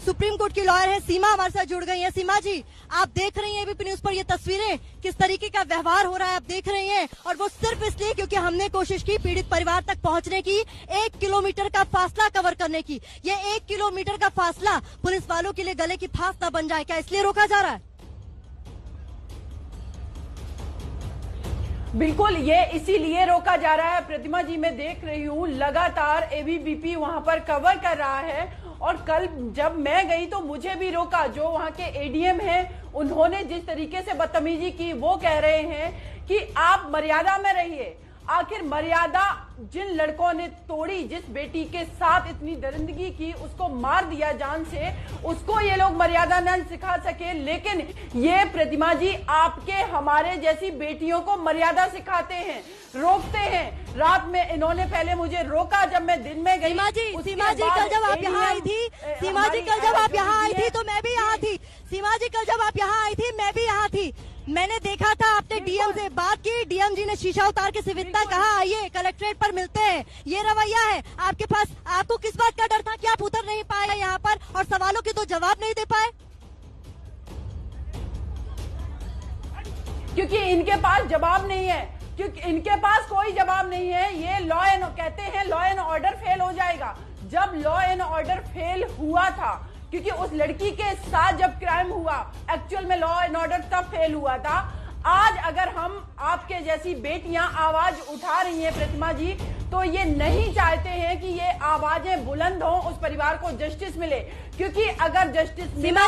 सुप्रीम कोर्ट की लॉयर है सीमा हमारे साथ जुड़ गई है। सीमा जी, आप देख रही हैं एबीपी न्यूज पर ये तस्वीरें, किस तरीके का व्यवहार हो रहा है आप देख रही हैं, और वो सिर्फ इसलिए क्योंकि हमने कोशिश की पीड़ित परिवार तक पहुंचने की, 1 किलोमीटर का फासला कवर करने की। ये 1 किलोमीटर का फासला पुलिस वालों के लिए गले की फांस न बन जाए, क्या इसलिए रोका जा रहा है? बिल्कुल, ये इसीलिए रोका जा रहा है। प्रतिमा जी, मैं देख रही हूँ लगातार एबीवीपी वहां पर कवर कर रहा है, और कल जब मैं गई तो मुझे भी रोका। जो वहां के एडीएम हैं, उन्होंने जिस तरीके से बदतमीजी की, वो कह रहे हैं कि आप मर्यादा में रहिए। आखिर मर्यादा जिन लड़कों ने तोड़ी, जिस बेटी के साथ इतनी दरिंदगी की, उसको मार दिया जान से, उसको ये लोग मर्यादा न सिखा सके, लेकिन ये प्रतिमा जी आपके हमारे जैसी बेटियों को मर्यादा सिखाते हैं, रोकते हैं। रात में इन्होंने पहले मुझे रोका जब मैं दिन में गई। सीमा जी कल जब आप यहाँ आई थी, सीमा जी कल जब आप यहाँ आई थी तो मैं भी यहाँ थी। सीमा जी कल जब आप यहाँ आई थी मैं भी यहाँ थी। मैंने देखा था आपने डीएम से बात की, डीएम जी ने शीशा उतार के सिविकता कहा आइए कलेक्ट्रेट पर मिलते हैं। ये रवैया है आपके पास। आपको किस बात का डर था कि आप उतर नहीं पाए यहाँ पर और सवालों के तो जवाब नहीं दे पाए? क्योंकि इनके पास जवाब नहीं है, क्योंकि इनके पास कोई जवाब नहीं है। ये लॉ एंड कहते हैं लॉ एंड ऑर्डर फेल हो जाएगा। जब लॉ एंड ऑर्डर फेल हुआ था, क्योंकि उस लड़की के साथ जब क्राइम हुआ, एक्चुअल में लॉ एंड ऑर्डर तब फेल हुआ था। आज अगर हम आपके जैसी बेटियां आवाज उठा रही हैं प्रतिमा जी, तो ये नहीं चाहते हैं कि ये आवाजें बुलंद हों, उस परिवार को जस्टिस मिले। क्योंकि अगर जस्टिस सीमा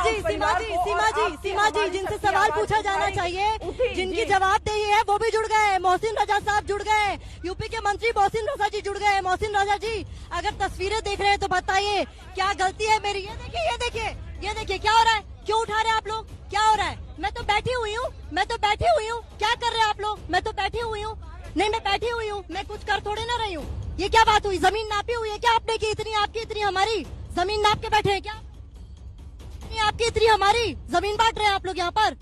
जी जिनसे सवाल पूछा जाना चाहिए, जिनकी जवाबदेही है वो भी जुड़ गए। मोहसिन रजा साहब जुड़ गए, यूपी के मंत्री मोहसिन रजा जी जुड़ गए। मोहसिन रजा जी, अगर तस्वीरें देख रहे हैं तो बताइए क्या गलती है मेरी? ये देखिए, ये देखिए, ये देखिए क्या हो रहा है, क्यों उठा रहे हैं आप लोग, क्या हो रहा है? मैं तो बैठी हुई हूँ, मैं तो बैठी हुई हूँ। क्या कर रहे हैं आप लोग? मैं तो बैठी हुई हूँ। नहीं, मैं बैठी हुई हूँ, मैं कुछ कर थोड़े ना रही हूँ। ये क्या बात हुई? जमीन नापी हुई है क्या आपने की? इतनी आपकी इतनी हमारी जमीन नाप के बैठे हैं क्या? इतनी आपकी इतनी हमारी जमीन बांट रहे हैं आप लोग यहाँ पर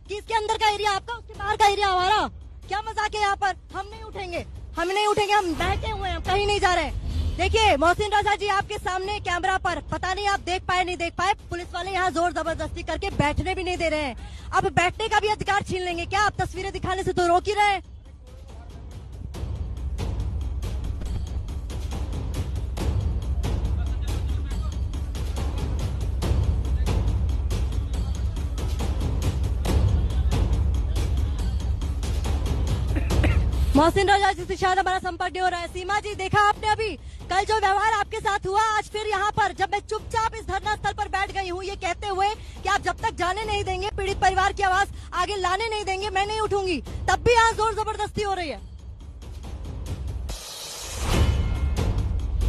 कि इसके अंदर का एरिया आपका, उसके बाहर का एरिया हमारा? क्या मजाक है यहाँ पर? हम नहीं उठेंगे, हम नहीं उठेंगे, हम बैठे हुए हैं, कहीं नहीं जा रहे हैं। देखिए मोहसिन रजा जी, आपके सामने कैमरा पर, पता नहीं आप देख पाए नहीं देख पाए, पुलिस वाले यहाँ जोर जबरदस्ती करके बैठने भी नहीं दे रहे हैं। अब बैठने का भी अधिकार छीन लेंगे क्या? आप तस्वीरें दिखाने से तो रोक ही रहे हैं। मोहसिन रजा जी से शायद हमारा संपर्क नहीं हो रहा है। सीमा जी, देखा आपने अभी कल जो व्यवहार आपके साथ हुआ, आज फिर यहाँ पर जब मैं चुपचाप इस धरना स्थल पर बैठ गई हूँ, ये कहते हुए कि आप जब तक जाने नहीं देंगे, पीड़ित परिवार की आवाज आगे लाने नहीं देंगे, मैं नहीं उठूंगी, तब भी यहाँ जोर जबरदस्ती हो रही है।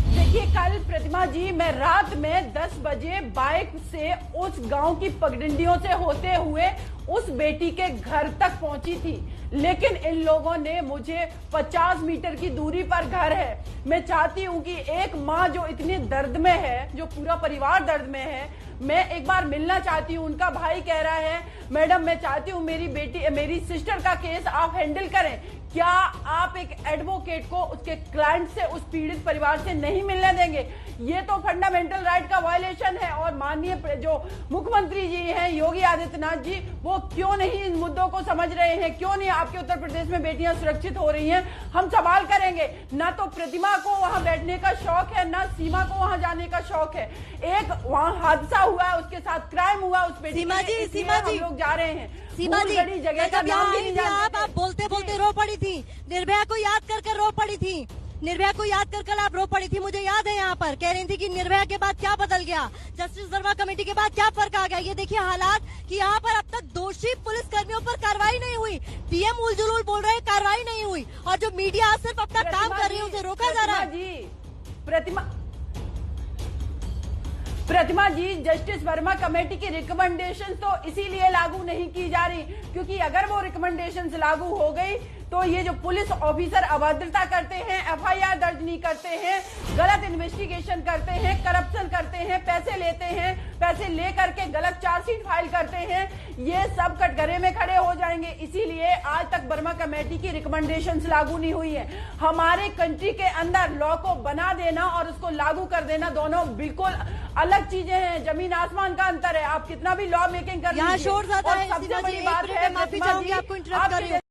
देखिए कल प्रतिमा जी, मैं रात में 10 बजे बाइक से उस गांव की पगडंडियों से होते हुए उस बेटी के घर तक पहुंची थी, लेकिन इन लोगों ने मुझे 50 मीटर की दूरी पर घर है। मैं चाहती हूं कि एक माँ जो इतनी दर्द में है, जो पूरा परिवार दर्द में है, मैं एक बार मिलना चाहती हूं। उनका भाई कह रहा है मैडम मैं चाहती हूं मेरी बेटी, मेरी सिस्टर का केस आप हैंडल करें। क्या आप एक एडवोकेट को उसके क्लाइंट से, उस पीड़ित परिवार से नहीं मिलने देंगे? ये तो फंडामेंटल राइट का वायलेशन है। और माननीय जो मुख्यमंत्री जी हैं योगी आदित्यनाथ जी, वो क्यों नहीं इन मुद्दों को समझ रहे हैं? क्यों नहीं आपके उत्तर प्रदेश में बेटियां सुरक्षित हो रही हैं? हम सवाल करेंगे। ना तो प्रतिमा को वहां बैठने का शौक है, ना सीमा को वहां जाने का शौक है। एक वहां हादसा हुआ, उसके साथ क्राइम हुआ, उस बेटी सीमा जी लोग जा रहे हैं। सीमा जी, जगह का नाम भी नहीं जानते। आप बोलते बोलते रो पड़ी थी, निर्भया को याद कर रो पड़ी थी, निर्भया को याद कर आप रो पड़ी थी। मुझे याद है यहाँ पर कह रही थी कि निर्भया के बाद क्या बदल गया, जस्टिस वर्मा कमेटी के बाद क्या फर्क आ गया। ये देखिए हालात कि यहाँ पर अब तक दोषी पुलिस कर्मियों पर कार्रवाई नहीं हुई। पीएम उलझुल बोल रहे हैं कार्रवाई नहीं हुई, और जो मीडिया सिर्फ अपना काम कर रही है उसे रोका जा रहा है। प्रतिमा जी, जस्टिस वर्मा कमेटी की रिकमेंडेशन तो इसीलिए लागू नहीं की जा रही, क्योंकि अगर वो रिकमेंडेशंस लागू हो गई तो ये जो पुलिस ऑफिसर अभद्रता करते हैं, FIR दर्ज नहीं करते हैं, गलत इन्वेस्टिगेशन करते हैं, करप्शन करते हैं, पैसे लेते हैं, पैसे ले करके गलत चार्जशीट फाइल करते हैं, ये सब कटघरे में खड़े हो जाएंगे। इसीलिए आज तक वर्मा कमेटी की रिकमेंडेशंस लागू नहीं हुई है। हमारे कंट्री के अंदर लॉ को बना देना और उसको लागू कर देना दोनों बिल्कुल अलग चीजें हैं, जमीन आसमान का अंतर है। आप कितना भी लॉ मेकिंग कर लीजिए। यहाँ शोर ज्यादा है, सबसे बड़ी बात है, माफी चाहूंगी आपको इंटरप्ट कर रही हूँ।